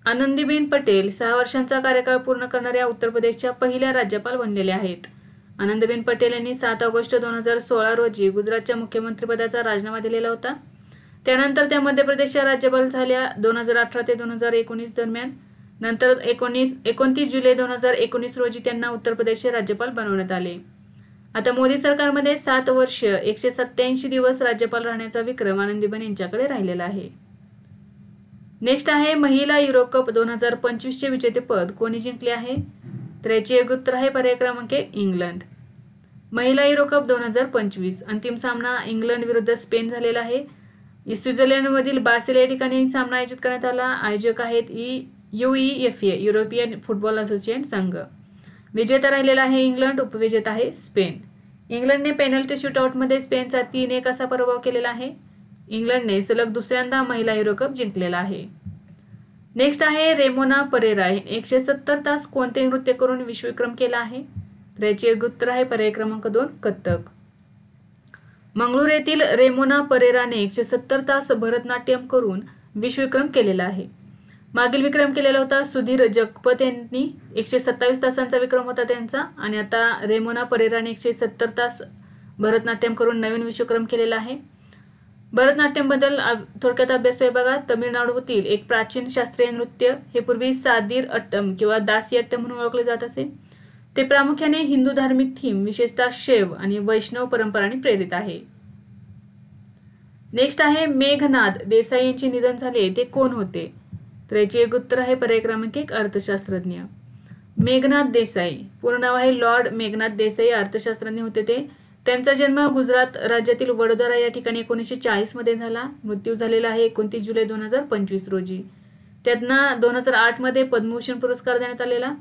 आनंदीबेन पटेल 6 वर्षांचा कार्यकाळ पूर्ण करणाऱ्या उत्तर प्रदेशच्या पहिल्या राज्यपाल बनलेल्या आहेत. आनंदीबेन पटेल यांनी 7 ऑगस्ट 2016 रोजी गुजरातच्या मुख्यमंत्रीपदाचा राजीनामा दिलेला होता. त्यानंतर त्या मध्य प्रदेशच्या राज्यपाल झाल्या 2018 ते 2019 दरम्यान. नंतर 29 जुलै 2019 रोजी त्यांना उत्तर प्रदेशचे राज्यपाल बनवण्यात आले. आता मोदी सरकारमध्ये 7 वर्ष 187 दिवस राज्यपाल राहण्याचा विक्रम आनंदीबेन यांच्याकडे राहिलेला आहे. नेक्स्ट आहे महिला युरो कप 2025 चे विजेतेपद कोणी जिंकले आहे. तर याचे योग्य उत्तर आहे पर्याय क्रमांक 1 इंग्लंड. महिला युरो कप 2025 अंतिम सामना इंग्लंड विरुद्ध स्पेन झालेला आहे. स्वित्झर्लंडमधील बासेल या ठिकाणी सामना आयोजित करण्यात आला. आयोजक आहेत UEFA युरोपियन फुटबॉल असोसिएशन संघ. विजेता राहिलेला आहे इंग्लंड, उपविजेता आहे स्पेन. इंग्लंडने पेनल्टी शूटआउटमध्ये स्पेनचा 3-1 असा पराभव केलेला आहे. इंग्लंडने सलग दुसऱ्यांदा महिला युरो कप जिंकलेला आहे. नेक्स्ट आहे रेमोना परेरा 170 तास कोणते नृत्य करून विश्वविक्रम केला आहे. तर याचे योग्य उत्तर आहे पर्याय क्रमांक 2 कथ्थक. मंगळूर येथील रेमोना परेराने 170 तास भरतनाट्यम करून विश्वविक्रम केलेला आहे. मागील विक्रम केलेला होता सुधीर जगपत यांनी, 127 तासांचा विक्रम होता त्यांचा. आणि आता रेमोना परेराने 170 तास भरतनाट्यम करून नवीन विश्वविक्रम केलेला आहे. भरतनाट्यम बद्दल थोडक्यात अभ्यास आहे बघा. तमिळनाडूतील एक प्राचीन शास्त्रीय नृत्य. हे पूर्वी सादीर अट्टम किंवा दासी अट्टम म्हणून ओळखले जात असे. ते प्रामुख्याने हिंदू धार्मिक थीम, विशेषतः शैव आणि वैष्णव परंपरांनी प्रेरित आहे. नेक्स्ट आहे मेघनाद देसाई यांचे निधन झाले ते कोण होते. तर याचे एक उत्तर आहे पर्याय क्रमांक 1 अर्थशास्त्रज्ञ. मेघनाद देसाई पूर्ण नाव आहे लॉर्ड मेघनाद देसाई, अर्थशास्त्रज्ञ होते ते. त्यांचा जन्म गुजरात राज्यातील वडोदरा या ठिकाणी 1940 मध्ये झाला. मृत्यू झालेला आहे 29 जुलै 2025 रोजी. त्यांना 2008 मध्ये पद्मभूषण पुरस्कार देण्यात आलेला.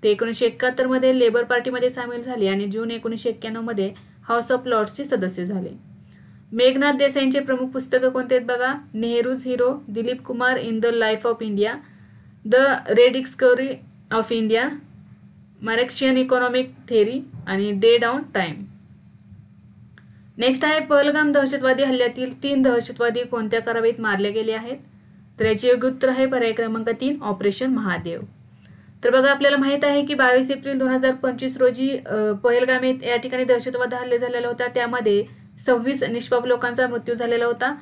ते 1971 मध्ये लेबर पार्टीमध्ये सामील झाले आणि जून 1991 मध्ये हाऊस ऑफ लॉर्ड्सचे सदस्य झाले. मेघनाद देसाईंचे प्रमुख पुस्तकं कोणते आहेत बघा. Nehru's hero, Dilip Kumar in the life of India, the rediscovery of India, Marxian economic theory आणि डे डाऊन टाइम. नेक्स्ट आहे पहलगाम दहशतवादी हल्ल्यातील 3 दहशतवादी कोणत्या कारवाईत मारले गेले आहेत. तर याचे योग्य उत्तर आहे पर्याय क्रमांक 3 ऑपरेशन महादेव. तर बघा, आपल्याला माहित आहे की 22 एप्रिल 2025 रोजी पहलगाम या ठिकाणी दहशतवादी हल्ले झालेला होता. त्यामध्ये 26 निष्पाप लोकांचा मृत्यू झालेला होता.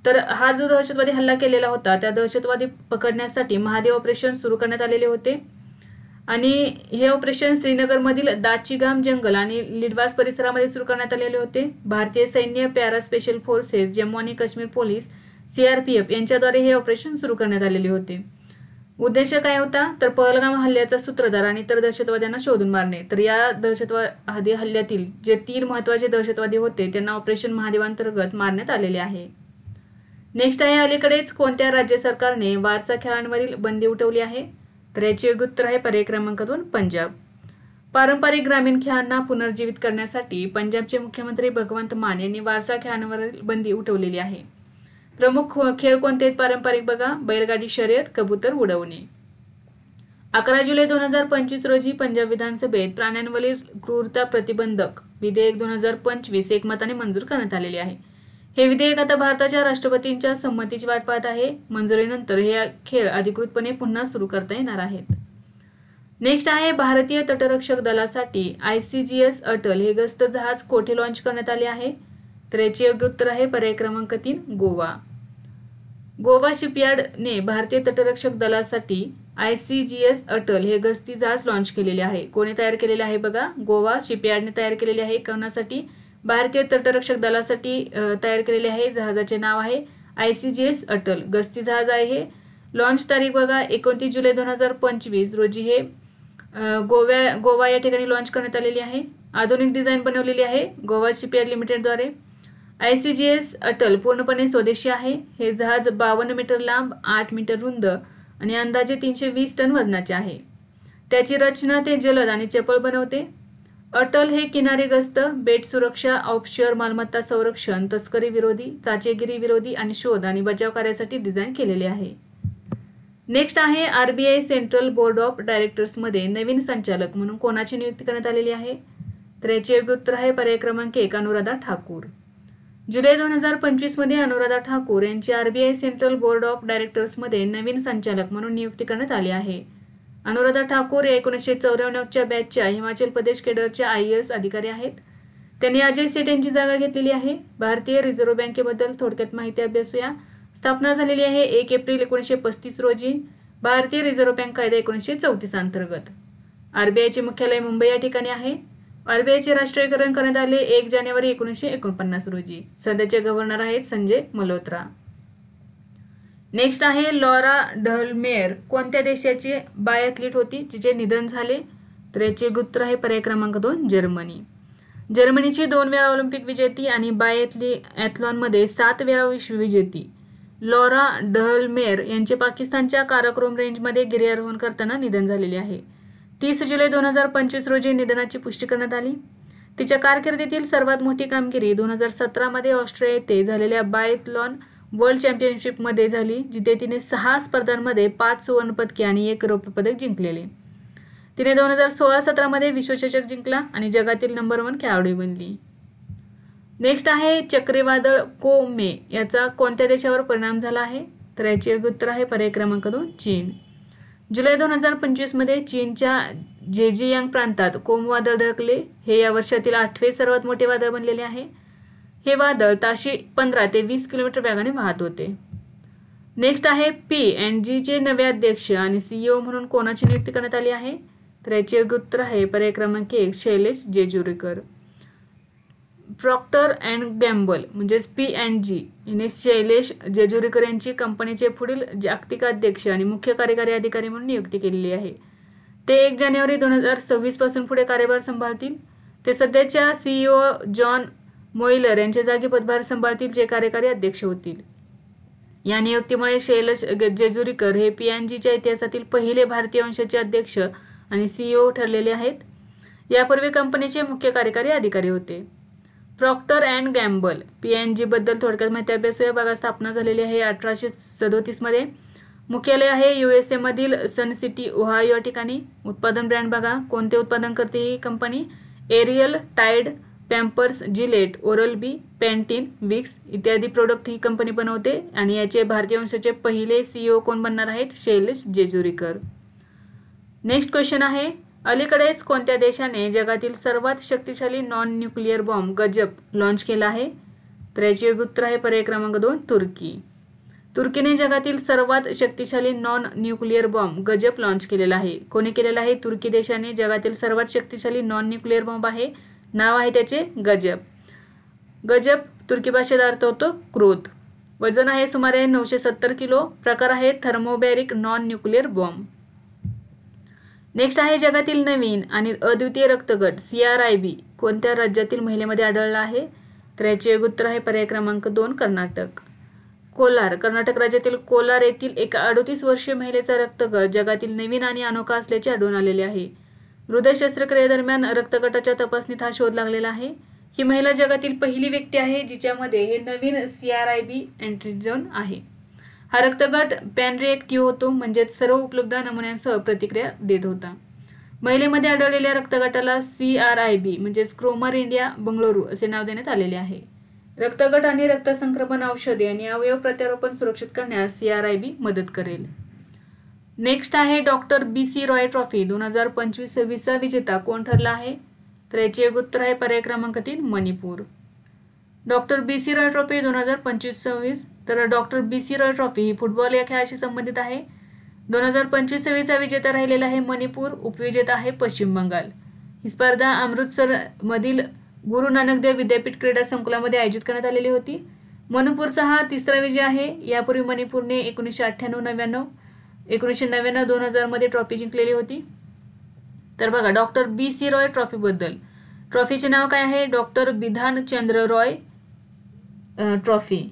तर हा जो दहशतवादी हल्ला केलेला होता त्या दहशतवादी पकडण्यासाठी महादेव ऑपरेशन सुरू करण्यात आलेले होते. आणि हे ऑपरेशन श्रीनगरमधील दाचीगाम जंगल आणि लिडवास परिसरामध्ये सुरू करण्यात आलेले होते. भारतीय सैन्य, पॅरा स्पेशल फोर्सेस, जम्मू आणि काश्मीर पोलीस, CRPF यांच्याद्वारे हे ऑपरेशन सुरू करण्यात आलेले होते. उद्देश काय होता तर पहलगाम हल्ल्याचा सूत्रधार आणि इतर दहशतवाद्यांना शोधून मारणे. तर या दहशतवादी हल्ल्यातील जे 3 महत्त्वाचे दहशतवादी होते त्यांना ऑपरेशन महादेवांतर्गत मारण्यात आलेले आहे. नेक्स्ट आहे अलीकडेच कोणत्या राज्य सरकारने वारसा खेळांवरील बंदी उठवली आहे. तर याचे योग्य उत्तर आहे पर्याय क्रमांक 2 पंजाब. पारंपरिक ग्रामीण खेळांना पुनर्जीवित करण्यासाठी पंजाबचे मुख्यमंत्री भगवंत मान यांनी वारसा खेळांवरील बंदी उठवलेली आहे. प्रमुख खेळ कोणते आहेत पारंपरिक बघा. बैलगाडी शर्यत, कबूतर उडवणे. 11 जुलै 2025 रोजी पंजाब विधानसभेत प्राण्यांवरील क्रूरता प्रतिबंधक विधेयक 2025 एकमताने मंजूर करण्यात आलेले आहे. हे विधेयक आता भारताच्या राष्ट्रपतींच्या संमतीची वाट पाहत आहे. मंजुरीनंतर हे खेळ अधिकृतपणे पुन्हा सुरू करता येणार आहेत. नेक्स्ट आहे भारतीय तटरक्षक दलासाठी ICGS अटल हे गस्त जहाज कोठे लॉन्च करण्यात आले आहे? तर याचे योग्य उत्तर आहे पर्याय क्रमांक 3 गोवा. गोवा शिपयार्डने भारतीय तटरक्षक दलासाठी ICGS अटल हे गस्ती जहाज लॉन्च केलेले आहे. कोणी तयार केलेले आहे बघा? गोवा शिपयार्डने तयार केलेले आहे. कोणासाठी? भारतीय तटरक्षक दलासाठी तयार केलेले आहे. जहाजाचे नाव आहे ICGS अटल. गस्ती जहाज आहे हे. लॉन्च तारीख बघा 29 जुलै 2025 रोजी हे गोवा या ठिकाणी लॉन्च करण्यात आलेली आहे. आधुनिक डिझाईन बनवलेली आहे गोवा शिपयार्ड लिमिटेडद्वारे. ICGS अटल पूर्णपणे स्वदेशी आहे. हे जहाज 52 मीटर लांब, 8 मीटर रुंद आणि अंदाजे 320 टन वजनाचे आहे. त्याची रचना ते जलद आणि चपळ बनवते. अटल हे किनारी गस्त, बेट सुरक्षा, ऑफशोअर मालमत्ता संरक्षण, तस्करी विरोधी, चाचेगिरी विरोधी आणि शोध आणि बचाव कार्यासाठी डिझाईन केलेले आहे. नेक्स्ट आहे RBI सेंट्रल बोर्ड ऑफ डायरेक्टर्समध्ये नवीन संचालक म्हणून कोणाची नियुक्ती करण्यात आलेली आहे? तर याचे योग्य उत्तर आहे पर्याय क्रमांक 1 अनुराधा ठाकूर. जुलै 2025 मध्ये अनुराधा ठाकूर यांची RBI सेंट्रल बोर्ड ऑफ डायरेक्टर्समध्ये नवीन संचालक म्हणून नियुक्ती करण्यात आली आहे. अनुराधा ठाकूर या 1994च्या बॅचच्या हिमाचल प्रदेश केडरच्या IAS अधिकारी आहेत. त्यांनी अजय सेठ यांची जागा घेतलेली आहे. भारतीय रिझर्व्ह बँकेबद्दल थोडक्यात माहिती अभ्यासूया. स्थापना झालेली आहे 1 एप्रिल 1935 रोजी. भारतीय रिझर्व्ह बँक कायदा 1934 अंतर्गत. RBIचे मुख्यालय मुंबई या ठिकाणी आहे. RBIचे राष्ट्रीयकरण करण्यात आले 1 जानेवारी 1949 रोजी. सध्याचे गव्हर्नर आहेत संजय मल्होत्रा. नेक्स्ट आहे लॉरा ढलमेयर कोणत्या देशाची बायॲथलीट होती जिचे निधन झाले? तर याचे उत्तर आहे पर्याय क्रमांक 2 जर्मनी. जर्मनीची 2 वेळा ऑलिम्पिक विजेती आणि बायॲथलॉनमध्ये 7 वेळा विश्वविजेती लॉरा ढलमेयर यांचे पाकिस्तानच्या काराकोरम रेंजमध्ये गिर्यारोहण करताना निधन झालेले आहे. 30 जुलै 2025 रोजी निधनाची पुष्टी करण्यात आली. तिच्या कारकिर्दीतील सर्वात मोठी कामगिरी 2017 मध्ये ऑस्ट्रिया येथे झालेल्या बायॲथलॉन वर्ल्ड चॅम्पियनशिपमध्ये झाली, जिथे तिने 6 स्पर्धांमध्ये 5 सुवर्णपदके आणि 1 रौप्य पदक जिंकलेले. तिने 2016-17 मध्ये विश्वचषक जिंकला आणि जगातील नंबर 1 खेळाडू बनली. नेक्स्ट आहे चक्रीवादळ कोमे याचा कोणत्या देशावर परिणाम झाला आहे? तर याचे उत्तर आहे पर्याय क्रमांक 2 चीन. जुलै 2025 मध्ये चीनच्या झेजियांग प्रांतात कोम वादळ धडकले. हे या वर्षातील 8वे सर्वात मोठे वादळ बनलेले आहे. हे वादळ ताशी 15 ते 20 किलोमीटर वेगाने वाहत होते. नेक्स्ट आहे P&G चे नवे अध्यक्ष आणि CEO म्हणून कोणाची नियुक्ती करण्यात आली आहे? तर याचे उत्तर आहे पर्याय क्रमांक 1 Shailesh Jejurikar. Procter and Gamble म्हणजेच P&G याने शैलेश जेजुरीकर यांची कंपनीचे पुढील जागतिक अध्यक्ष आणि मुख्य कार्यकारी अधिकारी म्हणून नियुक्ती केलेली आहे. ते 1 जानेवारी 2026 पासून पुढे कार्यभार सांभाळतील. ते सध्याच्या CEO जॉन मोइलर यांच्या जागी पदभार सांभाळतील, जे कार्यकारी अध्यक्ष होतील. या नियुक्तीमुळे शैलेश जेजुरीकर हे P&Gच्या इतिहासातील पहिले भारतीय वंशाचे अध्यक्ष आणि CEO ठरलेले आहेत. यापूर्वी कंपनीचे मुख्य कार्यकारी अधिकारी होते. प्रॉक्टर अँड गॅम्बल P&G बद्दल थोडक्यात माहिती अभ्यासूया. बघा, स्थापना झालेली आहे 1837 मध्ये. मुख्यालय आहे USA मधील सन सिटी ओहायो या ठिकाणी. उत्पादन ब्रँड बघा, कोणते उत्पादन करते ही company? Ariel, Tide, Pampers, Gillette, Oral B, Pantene, Vicks इत्यादी प्रोडक्ट ही कंपनी बनवते. आणि याचे भारतीय वंशाचे पहिले CEO कोण बनणार आहेत? शैलेश जेजुरीकर. नेक्स्ट क्वेश्चन आहे अलीकडेच कोणत्या देशाने जगातील सर्वात शक्तिशाली नॉन न्यूक्लिअर बॉम्ब गजब लॉन्च केला आहे? तर याचे उत्तर आहे पर्याय क्रमांक 2 तुर्की. तुर्कीने जगातील सर्वात शक्तिशाली नॉन न्यूक्लिअर बॉम्ब गजब लॉन्च केलेला आहे. कोणी केलेला आहे? तुर्की देशाने जगातील सर्वात शक्तिशाली नॉन न्यूक्लिअर बॉम्ब आहे. नाव आहे त्याचे गजब. गजब तुर्की भाषेत अर्थ होतो क्रोध. वजन आहे सुमारे 970 किलो. प्रकार आहे थर्मोबॅरिक नॉन न्यूक्लिअर बॉम्ब. नेक्स्ट आहे जगातील नवीन आणि अद्वितीय रक्तगट CRIB कोणत्या राज्यातील महिलेमध्ये आढळला आहे? तर याचे उत्तर आहे पर्याय क्रमांक 2 कर्नाटक. कोलार कर्नाटक राज्यातील कोलार येथील एका 38 वर्षीय महिलेचा रक्तगट जगातील नवीन आणि अनोखा असल्याचे आढळून आलेले आहे. हृदय शस्त्रक्रियेदरम्यान रक्तगटाच्या तपासणीत हा शोध लागलेला आहे. ही महिला जगातील पहिली व्यक्ती आहे जिच्यामध्ये हे नवीन CRIB अँटीजन आहे. हा रक्तगट पॅन रिएक्टिव्ह होतो, म्हणजेच सर्व उपलब्ध नमुन्यांसह प्रतिक्रिया देत होता. महिलेमध्ये आढळलेल्या रक्तगटाला CRIB म्हणजेच क्रोमर इंडिया बंगळुरू असे नाव देण्यात आलेले आहे. रक्तगट आणि रक्तसंक्रमण औषधे आणि अवयव प्रत्यारोपण सुरक्षित करण्यास CRIB मदत करेल. नेक्स्ट आहे डॉक्टर BC रॉय ट्रॉफी 2025 विजेता कोण ठरला आहे? तर याचे योग्य उत्तर आहे पर्याय क्रमांक 3 Manipur. Doctor BC Roy trophy 2025-26 तर डॉक्टर BC रॉय ट्रॉफी ही फुटबॉल या खेळाशी संबंधित आहे. 2025-26 विजेता राहिलेला आहे मणिपूर, उपविजेता आहे पश्चिम बंगाल. ही स्पर्धा अमृतसर मधील गुरु नानक देव विद्यापीठ क्रीडा संकुलामध्ये आयोजित करण्यात आलेली होती. मणिपूरचा हा तिसरा विजय आहे. यापूर्वी मणिपूरने 1998-99, 1999-2000 मध्ये ट्रॉफी जिंकलेली होती. तर बघा डॉक्टर BC रॉय ट्रॉफी बद्दल, ट्रॉफीचे नाव काय आहे? डॉक्टर बिधान चंद्र रॉय ट्रॉफी.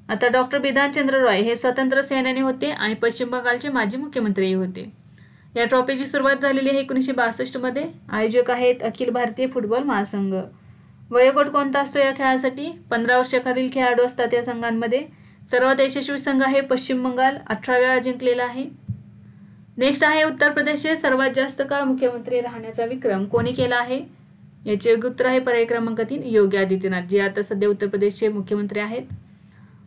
आता डॉक्टर बिधान चंद्र रॉय हे स्वतंत्र सेनानी होते आणि पश्चिम बंगालचे माजी मुख्यमंत्री होते. या ट्रॉफीची सुरुवात झालेली आहे 1962 मध्ये. आयोजक आहेत अखिल भारतीय फुटबॉल महासंघ. वयोगट कोणता असतो या खेळासाठी? 15 वर्षाखालील खेळाडू असतात या संघांमध्ये. सर्वात यशस्वी संघ आहे पश्चिम बंगाल, 18 वेळा जिंकलेला आहे. नेक्स्ट आहे उत्तर प्रदेशचे सर्वात जास्त काळ मुख्यमंत्री राहण्याचा विक्रम कोणी केला आहे? याचे योग्य उत्तर आहे पर्याय क्रमांक 3 योगी आदित्यनाथ, जे आता सध्या उत्तर प्रदेशचे मुख्यमंत्री आहेत.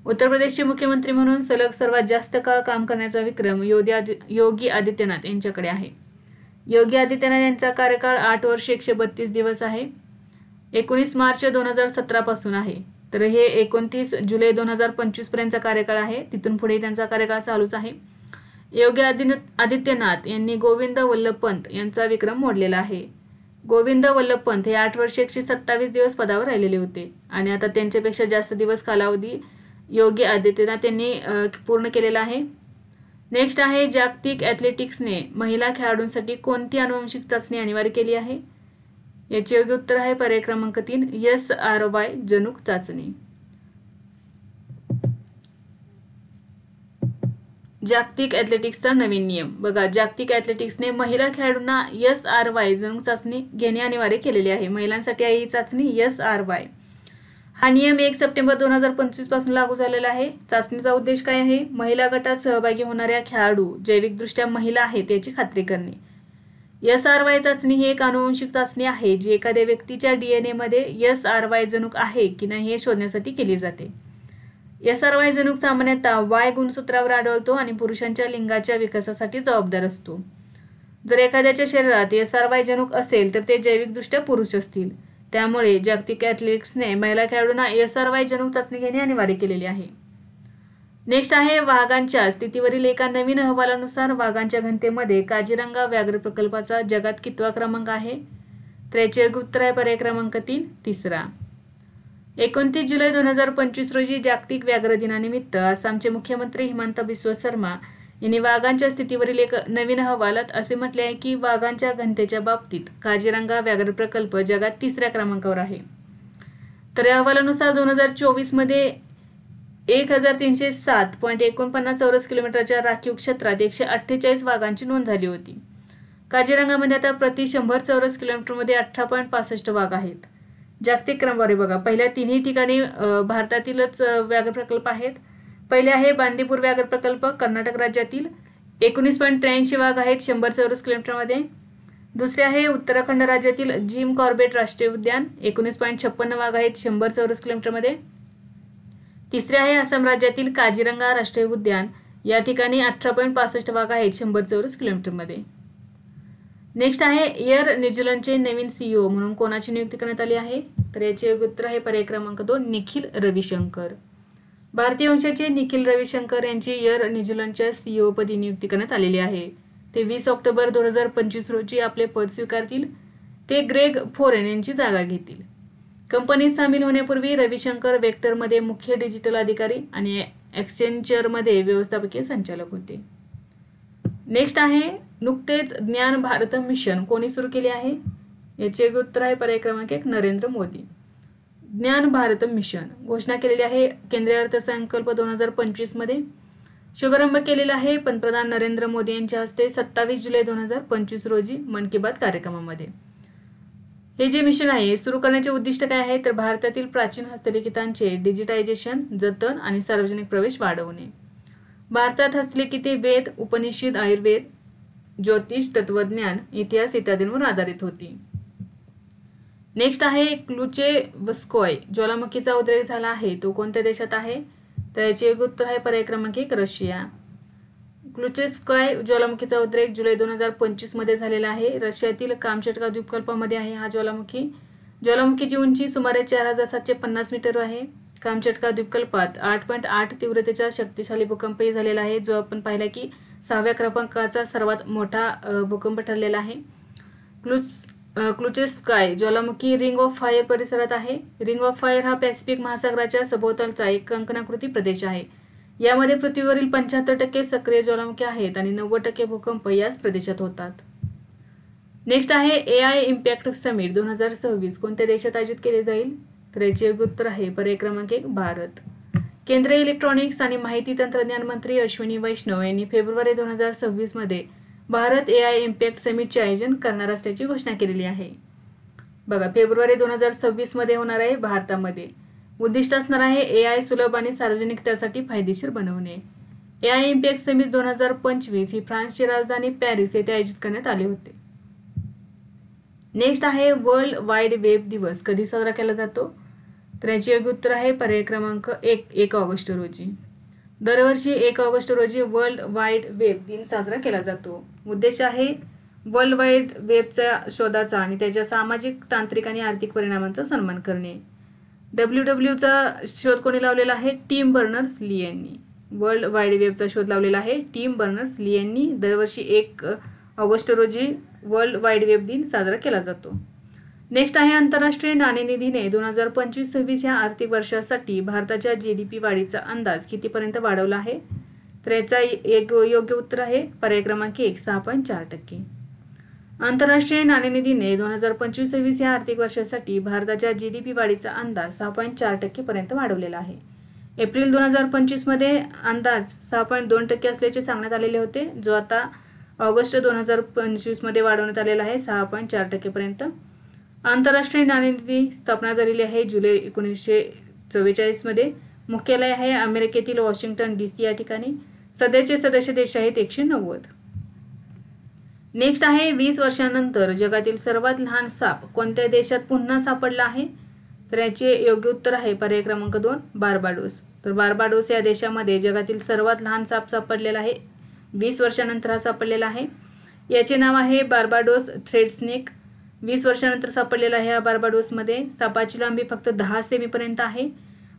उत्तर प्रदेशचे मुख्यमंत्री म्हणून सलग सर्वात जास्त काळ काम करण्याचा विक्रम योगी आदित्यनाथ यांच्याकडे आहे. योगी आदित्यनाथ यांचा कार्यकाळ 8 वर्ष 132 दिवस आहे. 19 मार्च 2017 पासून आहे. तर हे 29 जुलै 2025 पर्यंतचा कार्यकाळ आहे. तिथून पुढे त्यांचा कार्यकाळ चालूच आहे. योगी आदित्यनाथ यांनी गोविंद वल्लभ पंत यांचा विक्रम मोडलेला आहे. गोविंद वल्लभ पंत हे 8 वर्ष 127 दिवस पदावर राहिलेले होते आणि आता त्यांच्यापेक्षा जास्त दिवस कालावधी योगी आदित्यनाथ यांनी पूर्ण केलेला आहे. नेक्स्ट आहे जागतिक ॲथलेटिक्सने महिला खेळाडूंसाठी कोणती आनुवंशिक चाचणी अनिवार्य केली आहे? याचे योग्य उत्तर आहे पर्याय क्रमांक 3 SRY जनुक चाचणी. जागतिक ॲथलेटिक्सचा नवीन नियम बघा, जागतिक ॲथलेटिक्सने महिला खेळाडूंना SRY जनुक चाचणी घेणे अनिवार्य केलेले आहे. महिलांसाठी आहे ही चाचणी SRY. हा नियम 1 सप्टेंबर 2025 पासून लागू झालेला आहे. चाचणीचा उद्देश काय आहे? महिला गटात सहभागी होणाऱ्या खेळाडू जैविकदृष्ट्या महिला आहेत याची खात्री करणे. SRY चाचणी ही एक आनुवंशिक चाचणी आहे जी एखाद्या व्यक्तीच्या DNA मध्ये SRY जनुक आहे की नाही हे शोधण्यासाठी केली जाते. SRY जनुक सामान्यतः Y गुणसूत्रावर आढळतो आणि पुरुषांच्या लिंगाच्या विकासासाठी जबाबदार असतो. जर एखाद्याच्या शरीरात SRY जनुक असेल तर ते जैविकदृष्ट्या पुरुष असतील. त्यामुळे जागतिक ॲथलेटिक्सने महिला खेळाडूंना SRY जनुक चाचणी घेणे अनिवार्य केलेले आहे. नेक्स्ट आहे वाघांच्या स्थितीवरील एका नवीन अहवालानुसार वाघांच्या घनतेमध्ये काझीरंगा व्याघ्र प्रकल्पाचा जगात कितवा क्रमांक आहे? तर याचे योग्य उत्तर आहे पर्याय क्रमांक 3 तिसरा. 29 जुलै 2025 रोजी जागतिक व्याघ्र दिनानिमित्त आसामचे मुख्यमंत्री हिमंता बिस्वा शर्मा यांनी वाघांच्या स्थितीवरील एक नवीन अहवालात असे म्हटले आहे की वाघांच्या घनतेच्या बाबतीत काझीरंगा व्याघ्र प्रकल्प जगात 3ऱ्या क्रमांकावर आहे. तर या अहवालानुसार 2024 मध्ये 1307.49 चौरस किलोमीटरच्या राखीव क्षेत्रात 148 वाघांची नोंद झाली होती. काझीरंगामध्ये आता प्रति 100 चौरस किलोमीटरमध्ये 18.65 वाघ आहेत. जागतिक क्रमवारी बघा, पहिल्या 3ही ठिकाणी भारतातीलच व्याघ्र प्रकल्प आहेत. पहिले आहे बांदीपूर व्याघ्र प्रकल्प कर्नाटक राज्यातील, 19.83 वाघ आहेत 100 चौरस किलोमीटरमध्ये. दुसरे आहे उत्तराखंड राज्यातील जिम कॉर्बेट राष्ट्रीय उद्यान, 19.56 वाघ आहेत 100 चौरस किलोमीटरमध्ये. तिसरे आहे आसाम राज्यातील काझीरंगा राष्ट्रीय उद्यान, या ठिकाणी 18.65 वाघ आहेत 100 चौरस किलोमीटरमध्ये. नेक्स्ट आहे एअर न्यूझीलंडचे नवीन CEO म्हणून कोणाची नियुक्ती करण्यात आली आहे? तर याचे योग्य उत्तर आहे पर्याय क्रमांक 2 निखिल रविशंकर. भारतीय वंशाचे निखिल रविशंकर यांची एअर न्यूझीलंडच्या CEO पदी नियुक्ती करण्यात आलेली आहे. ते 20 ऑक्टोबर 2025 रोजी आपले पद स्वीकारतील. ते ग्रेग फोरेन यांची जागा घेतील. कंपनीत सामील होण्यापूर्वी रविशंकर वेक्टरमध्ये मुख्य डिजिटल अधिकारी आणि एक्सेंचरमध्ये व्यवस्थापकीय संचालक होते. नेक्स्ट आहे नुकतेच ज्ञान भारत मिशन कोणी सुरू केले आहे? याचे उत्तर आहे पर्याय क्रमांक 1 नरेंद्र मोदी. ज्ञान भारत मिशन घोषणा केलेली आहे केंद्रीय अर्थसंकल्प 2025 मध्ये. शुभारंभ केलेला आहे पंतप्रधान नरेंद्र मोदी यांच्या हस्ते 27 जुलै 2025 रोजी मन की बात कार्यक्रमामध्ये. हे जे मिशन आहे सुरू करण्याचे उद्दिष्ट काय आहे? तर भारतातील प्राचीन हस्तलिखितांचे डिजिटायझेशन, जतन आणि सार्वजनिक प्रवेश वाढवणे. भारतात हस्तलिखिते वेद, उपनिषद, आयुर्वेद, ज्योतिष, तत्वज्ञान, इतिहास इत्यादींवर आधारित होती. नेक्स्ट आहे क्लुचेवस्कोय ज्वालामुखीचा उद्रेक झाला आहे तो कोणत्या देशात आहे? तर याचे योग्य उत्तर आहे पर्याय क्रमांक 1 रशिया. क्लुचेवस्कोय ज्वालामुखीचा उद्रेक जुलै 2025 मध्ये झालेला आहे. रशियातील कामचटका द्वीपकल्पामध्ये आहे हा ज्वालामुखी. ज्वालामुखीची उंची सुमारे 4750 मीटर आहे. कामचटका द्वीपकल्पात 8.8 तीव्रतेचा शक्तिशाली भूकंपही झालेला आहे जो आपण पाहिला की 6व्या क्रमांकाचा सर्वात मोठा भूकंप ठरलेला आहे. क्लुचेवस्कोय ज्वालामुखी रिंग ऑफ फायर परिसरात आहे. रिंग ऑफ फायर हा पॅसिफिक महासागराच्या सभोवतालचा एक कंकणाकृती प्रदेश आहे. यामध्ये पृथ्वीवरील 75% सक्रिय ज्वालामुखी आहेत आणि 90% भूकंप याच प्रदेशात होतात. नेक्स्ट आहे AI इम्पॅक्ट समिट 2026 कोणत्या देशात आयोजित केले जाईल? तर याचे योग्य उत्तर आहे पर्याय क्रमांक 1 भारत. केंद्रीय इलेक्ट्रॉनिक्स आणि माहिती तंत्रज्ञान मंत्री अश्विनी वैष्णव यांनी फेब्रुवारी 2026 मध्ये भारत AI इम्पॅक्ट समिटचे आयोजन करणार असल्याची घोषणा केलेली आहे. बघा फेब्रुवारी 2026 मध्ये होणार आहे भारतामध्ये. उद्दिष्ट असणार आहे AI सुलभ आणि सार्वजनिक त्यासाठी फायदेशीर बनवणे. AI इम्पॅक्ट समिट 2025 ही फ्रान्सची राजधानी पॅरिस येथे आयोजित करण्यात आले होते. नेक्स्ट आहे वर्ल्ड वाईड वेब दिवस कधी साजरा केला जातो? तर याचे योग्य उत्तर आहे पर्याय क्रमांक 1 ऑगस्ट रोजी. दरवर्षी 1 ऑगस्ट रोजी वर्ल्ड वाईड वेब दिन साजरा केला जातो. उद्देश आहे वर्ल्ड वाईड वेबच्या शोधाचा आणि त्याच्या सामाजिक, तांत्रिक आणि आर्थिक परिणामांचा सन्मान करणे. WWचा शोध कोणी लावलेला आहे? टिम बर्नर्स-ली यांनी. वर्ल्ड वाईड वेबचा शोध लावलेला आहे टिम बर्नर्स-ली यांनी. दरवर्षी 1 ऑगस्ट रोजी वर्ल्ड वाईड वेब दिन साजरा केला जातो. नेक्स्ट आहे आंतरराष्ट्रीय नाणेनिधीने 2025-26 या आर्थिक वर्षासाठी भारताच्या GDP वाढीचा अंदाज कितीपर्यंत वाढवला आहे? तर याचा योग्य उत्तर आहे पर्याय क्रमांक 1 6.4%. आंतरराष्ट्रीय नाणेनिधीने 2025-26 या आर्थिक वर्षासाठी भारताच्या GDP वाढीचा अंदाज 6.4% पर्यंत वाढवलेला आहे. एप्रिल 2025 मध्ये अंदाज 6.2% असल्याचे सांगण्यात आलेले होते जो आता ऑगस्ट 2025 मध्ये वाढवण्यात आलेला आहे 6.4% पर्यंत. आंतरराष्ट्रीय नाणेनिधी स्थापना झालेली आहे जुलै 1944 मध्ये. मुख्यालय आहे अमेरिकेतील वॉशिंग्टन DC या ठिकाणी. सध्याचे सदस्य देश आहेत 190. नेक्स्ट आहे 20 वर्षांनंतर जगातील सर्वात लहान साप कोणत्या देशात पुन्हा सापडला आहे? तर याचे योग्य उत्तर आहे पर्याय क्रमांक 2 बार्बाडोस. तर बार्बाडोस या देशामध्ये जगातील सर्वात लहान साप सापडलेला आहे. 20 वर्षांनंतर हा सापडलेला आहे. याचे नाव आहे बार्बाडोस थ्रेड स्नेक. 20 वर्षांनंतर सापडलेला आहे हा बार्बाडोसमध्ये. सापाची लांबी फक्त 10 सेमी पर्यंत आहे.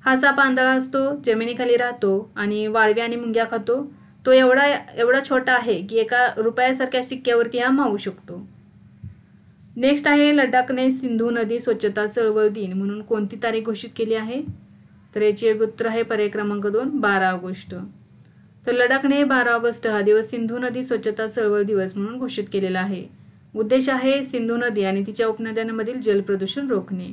हा साप आंधळा असतो, जमिनीखाली राहतो आणि वाळव्या आणि मुंग्या खातो. तो एवढा छोटा आहे की 1 रुपयासारख्या सिक्क्यावरती हा मावू शकतो. नेक्स्ट आहे लडाखने सिंधू नदी स्वच्छता चळवळ दिन म्हणून कोणती तारीख घोषित केली आहे? तर याचे योग्य उत्तर आहे पर्याय क्रमांक 2 12 ऑगस्ट. तर लडाखने 12 ऑगस्ट हा दिवस सिंधू नदी स्वच्छता चळवळ दिवस म्हणून घोषित केलेला आहे. उद्देश आहे सिंधू नदी आणि तिच्या उपनद्यांमधील जलप्रदूषण रोखणे.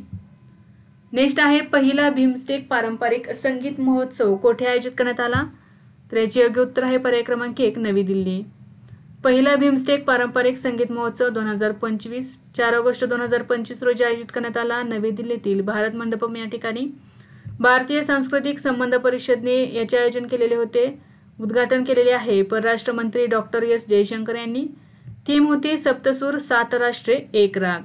नेक्स्ट आहे पहिला बिमस्टेक पारंपरिक संगीत महोत्सव कोठे आयोजित करण्यात आला? तर याचे योग्य उत्तर आहे पर्याय क्रमांक 1 नवी दिल्ली. पहिला बिमस्टेक पारंपरिक संगीत महोत्सव 2025 4 ऑगस्ट 2025 रोजी आयोजित करण्यात आला नवी दिल्लीतील भारत मंडपम या ठिकाणी. भारतीय सांस्कृतिक संबंध परिषदेने याचे आयोजन केलेले होते. उद्घाटन केलेले आहे परराष्ट्र मंत्री डॉक्टर S जयशंकर यांनी. थीम होती सप्तसूर 7 राष्ट्रे 1 राग.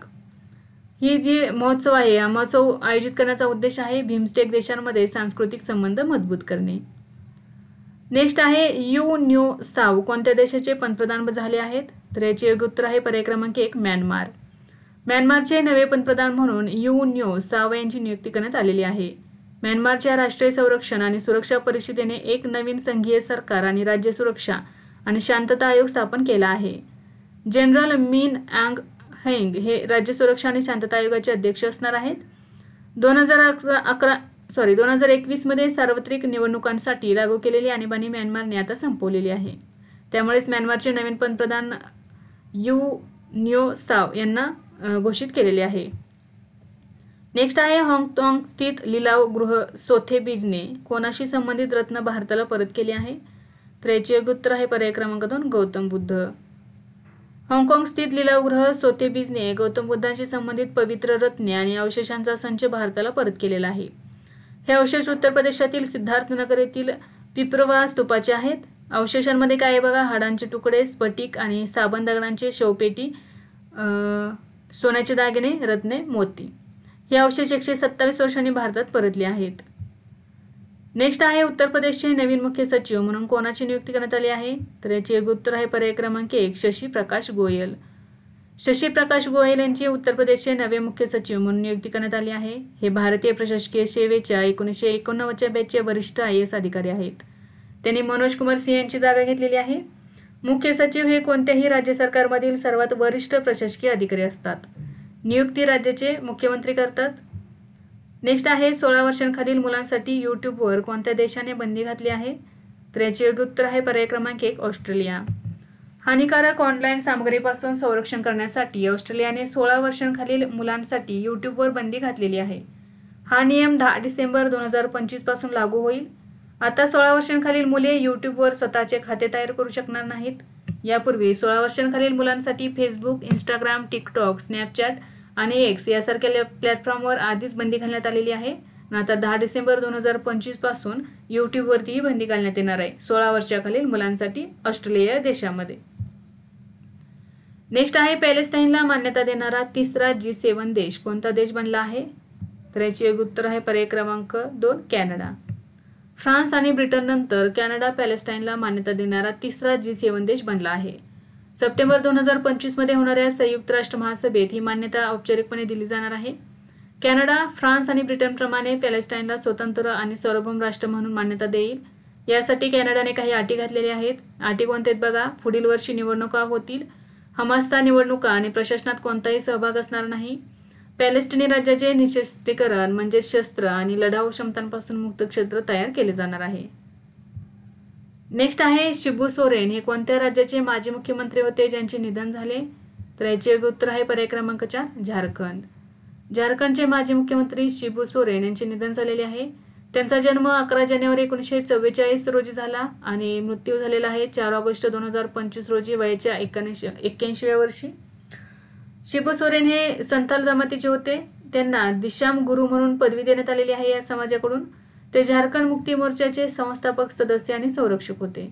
ही जी महोत्सव आहे हा महोत्सव आयोजित करण्याचा उद्देश आहे बिमस्टेक देशांमध्ये सांस्कृतिक संबंध मजबूत करणे. नेक्स्ट आहे यू न्यो साव कोणत्या देशाचे पंतप्रधान झाले आहेत? तर याचे योग्य उत्तर आहे पर्याय क्रमांक 1 म्यानमार. म्यानमारचे नवे पंतप्रधान म्हणून यू न्यो साव यांची नियुक्ती करण्यात आलेली आहे. म्यानमारच्या राष्ट्रीय संरक्षण आणि सुरक्षा परिषदेने एक नवीन संघीय सरकार आणि राज्य सुरक्षा आणि शांतता आयोग स्थापन केला आहे. जनरल मिन अँग हेंग हे राज्य सुरक्षा आणि शांतता आयोगाचे अध्यक्ष असणार आहेत. 2021 मध्ये सार्वत्रिक निवडणुकांसाठी लागू केलेली आणीबाणी म्यानमारने आता संपवलेली आहे. त्यामुळेच म्यानमारचे नवीन पंतप्रधान यू न्यो साव यांना घोषित केलेले आहे. नेक्स्ट आहे हाँगकाँग स्थित लिलाव गृह सोथेबीजने कोणाशी संबंधित रत्न भारताला परत केली आहे? तर याचे योग्य उत्तर आहे पर्याय क्रमांक 2 गौतम बुद्ध. हाँगकाँग स्थित लिलावगृह सोथेबीजने गौतम बुद्धांशी संबंधित पवित्र रत्ने आणि अवशेषांचा संच भारताला परत केलेला आहे. हे अवशेष उत्तर प्रदेशातील सिद्धार्थनगर येथील पिपरवाह स्तूपाचे आहेत. अवशेषांमध्ये काय आहे बघा हाडांचे तुकडे, स्फटिक आणि साबण दगडांचे शवपेटी, सोन्याचे दागिने, रत्ने, मोती. हे अवशेष 127 वर्षांनी भारतात परतले आहेत. नेक्स्ट आहे उत्तर प्रदेशचे नवीन मुख्य सचिव म्हणून कोणाची नियुक्ती करण्यात आली आहे? तर याचे योग्य उत्तर आहे पर्याय क्रमांक 1 शशी प्रकाश गोयल. शशी प्रकाश गोयल यांची उत्तर प्रदेशचे नवे मुख्य सचिव म्हणून नियुक्ती करण्यात आली आहे. हे भारतीय प्रशासकीय सेवेच्या 1989च्या बॅचचे वरिष्ठ IAS अधिकारी आहेत. त्यांनी मनोज कुमार सिंह यांची जागा घेतलेली आहे. मुख्य सचिव हे कोणत्याही राज्य सरकारमधील सर्वात वरिष्ठ प्रशासकीय अधिकारी असतात. नियुक्ती राज्याचे मुख्यमंत्री करतात. नेक्स्ट आहे 16 वर्षांखालील मुलांसाठी यूट्यूबवर कोणत्या देशाने बंदी घातली आहे? तर याचे योग्य उत्तर आहे पर्याय क्रमांक 1 ऑस्ट्रेलिया. हानिकारक ऑनलाईन सामग्रीपासून संरक्षण करण्यासाठी ऑस्ट्रेलियाने 16 वर्षांखालील मुलांसाठी यूट्यूबवर बंदी घातलेली आहे. हा नियम 10 डिसेंबर 2025 पासून लागू होईल. आता 16 वर्षांखालील मुले यूट्यूबवर स्वतःचे खाते तयार करू शकणार नाहीत. यापूर्वी 16 वर्षांखालील मुलांसाठी फेसबुक, इंस्टाग्राम, टिकटॉक, स्नॅपचॅट आणि एक्स यासारख्या प्लॅटफॉर्मवर आधीच बंदी घालण्यात आलेली आहे. आता 10 डिसेंबर 2025 पासून यूट्यूबवरतीही बंदी घालण्यात येणार आहे 16 वर्षाखालील मुलांसाठी ऑस्ट्रेलिया देशामध्ये. नेक्स्ट आहे पॅलेस्टाईनला मान्यता देणारा तिसरा G7 देश कोणता देश बनला आहे? तर याचे योग्य उत्तर आहे पर्याय क्रमांक 2 कॅनडा. फ्रान्स आणि ब्रिटन नंतर कॅनडा पॅलेस्टाईनला मान्यता देणारा तिसरा G7 देश बनला आहे. सप्टेंबर 2025 मध्ये होणाऱ्या संयुक्त राष्ट्र महासभेत ही मान्यता औपचारिकपणे दिली जाणार आहे. कॅनडा, फ्रान्स आणि ब्रिटनप्रमाणे पॅलेस्टाईनला स्वतंत्र आणि सार्वभौम राष्ट्र म्हणून मान्यता देईल. यासाठी कॅनडाने काही अटी घातलेल्या आहेत. अटी कोणत्या आहेत बघा. पुढील वर्षी निवडणुका होतील. हमासचा निवडणुका आणि प्रशासनात कोणताही सहभाग असणार नाही. पॅलेस्टिनी राज्याचे निशस्त्रीकरण म्हणजे शस्त्र आणि लढाऊ क्षमतांपासून मुक्त क्षेत्र तयार केले जाणार आहे. नेक्स्ट आहे शिबू सोरेन हे कोणत्या राज्याचे माजी मुख्यमंत्री होते ज्यांचे निधन झाले? तर याचे योग्य उत्तर आहे पर्याय क्रमांक 4 झारखंड. झारखंडचे माजी मुख्यमंत्री शिबू सोरेन यांचे निधन झालेले आहे. त्यांचा जन्म 11 जानेवारी 1944 रोजी झाला आणि मृत्यू झालेला आहे 4 ऑगस्ट 2025 रोजी वयाच्या 81व्या वर्षी. शिबू सोरेन हे संथाल जमातीचे होते. त्यांना दिशाम गुरु म्हणून पदवी देण्यात आलेली आहे या समाजाकडून. ते झारखंड मुक्ती मोर्चाचे संस्थापक सदस्य आणि संरक्षक होते.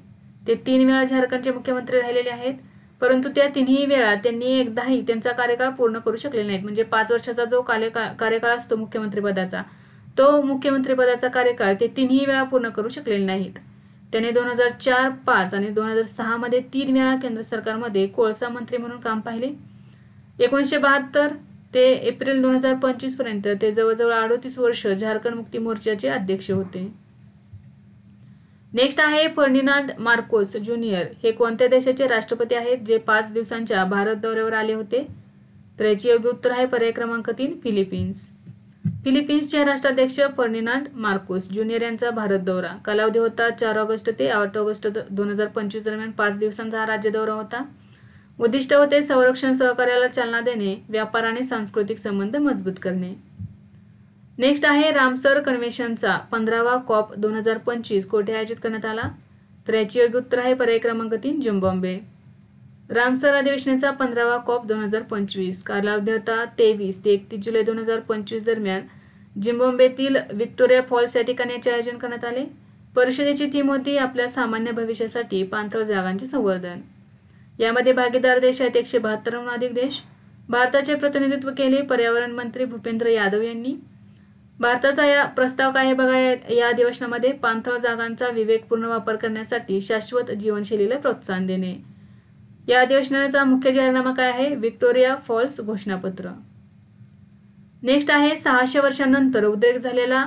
ते 3 वेळा झारखंडचे मुख्यमंत्री राहिलेले आहेत. परंतु त्या 3ही वेळा त्यांनी एकदाही त्यांचा कार्यकाळ पूर्ण करू शकले नाहीत. म्हणजे 5 वर्षाचा जो कार्यकाळ असतो मुख्यमंत्रीपदाचा तो मुख्यमंत्रीपदाचा कार्यकाळ ते 3ही वेळा पूर्ण करू शकलेले नाहीत. त्याने 2004, 5 आणि 2006 मध्ये 3 वेळा केंद्र सरकारमध्ये कोळसा मंत्री म्हणून काम पाहिले. 1972 ते एप्रिल 2025 पर्यंत ते जवळजवळ 38 वर्ष झारखंड मुक्ती मोर्चाचे अध्यक्ष होते. नेक्स्ट आहे फर्डिनांड मार्कोस ज्युनियर हे कोणत्या देशाचे राष्ट्रपती आहेत जे 5 दिवसांच्या भारत दौऱ्यावर आले होते? तर याचे योग्य उत्तर आहे पर्याय क्रमांक 3 फिलिपिन्स. फिलिपिन्सचे राष्ट्राध्यक्ष फर्डिनांड मार्कोस ज्युनियर यांचा भारत दौरा कालावधी होता 4 ऑगस्ट ते 8 ऑगस्ट 2025 दरम्यान 5 दिवसांचा हा राज्य दौरा होता. उद्दिष्ट होते संरक्षण सहकार्याला चालना देणे, व्यापार आणि सांस्कृतिक संबंध मजबूत करणे. नेक्स्ट आहे रामसर कन्व्हेन्शनचा 15वा कॉप 2025 कोठे आयोजित करण्यात आला? तर याचे योग्य उत्तर आहे पर्याय क्रमांक 3 झिम्बाब्वे. रामसर अधिवेशनाचा 15वा कॉप 2025 कालावधी होता 23 ते 31 जुलै 2025 दरम्यान झिम्बाब्वेतील व्हिक्टोरिया फॉल्स या ठिकाणी याचे आयोजन करण्यात आले. परिषदेची थीम होती आपल्या सामान्य भविष्यासाठी पाणथळ जागांचे संवर्धन. यामध्ये भागीदार देश आहेत 172हून अधिक देश. भारताचे प्रतिनिधित्व केले पर्यावरण मंत्री भूपेंद्र यादव यांनी. भारताचा या प्रस्ताव काय आहे बघा. या अधिवेशनामध्ये पाणथळ जागांचा विवेकपूर्ण वापर करण्यासाठी शाश्वत जीवनशैलीला प्रोत्साहन देणे. या अधिवेशनाचा मुख्य जाहीरनामा काय आहे? व्हिक्टोरिया फॉल्स घोषणापत्र. नेक्स्ट आहे 600 वर्षांनंतर उद्रेक झालेला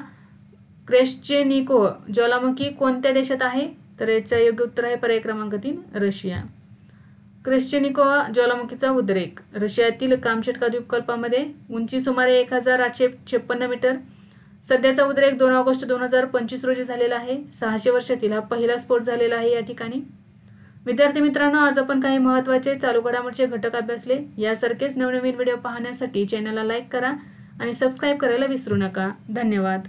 क्रेश्चेनिको ज्वालामुखी कोणत्या देशात आहे? तर याचा योग्य उत्तर आहे पर्याय क्रमांक 3 रशिया. क्रेश्चेनिकोवा ज्वालामुखीचा उद्रेक रशियातील कामचेटका द्वीपकल्पामध्ये. उंची सुमारे 1856 मीटर. सध्याचा उद्रेक 2 ऑगस्ट 2025 रोजी झालेला आहे. 600 वर्षातील हा पहिला स्फोट झालेला आहे या ठिकाणी. विद्यार्थी मित्रांनो, आज आपण काही महत्त्वाचे चालू घडामोडीचे घटक अभ्यासले. यासारखेच नवनवीन व्हिडिओ पाहण्यासाठी चॅनलला लाईक करा आणि सबस्क्राईब करायला विसरू नका. धन्यवाद.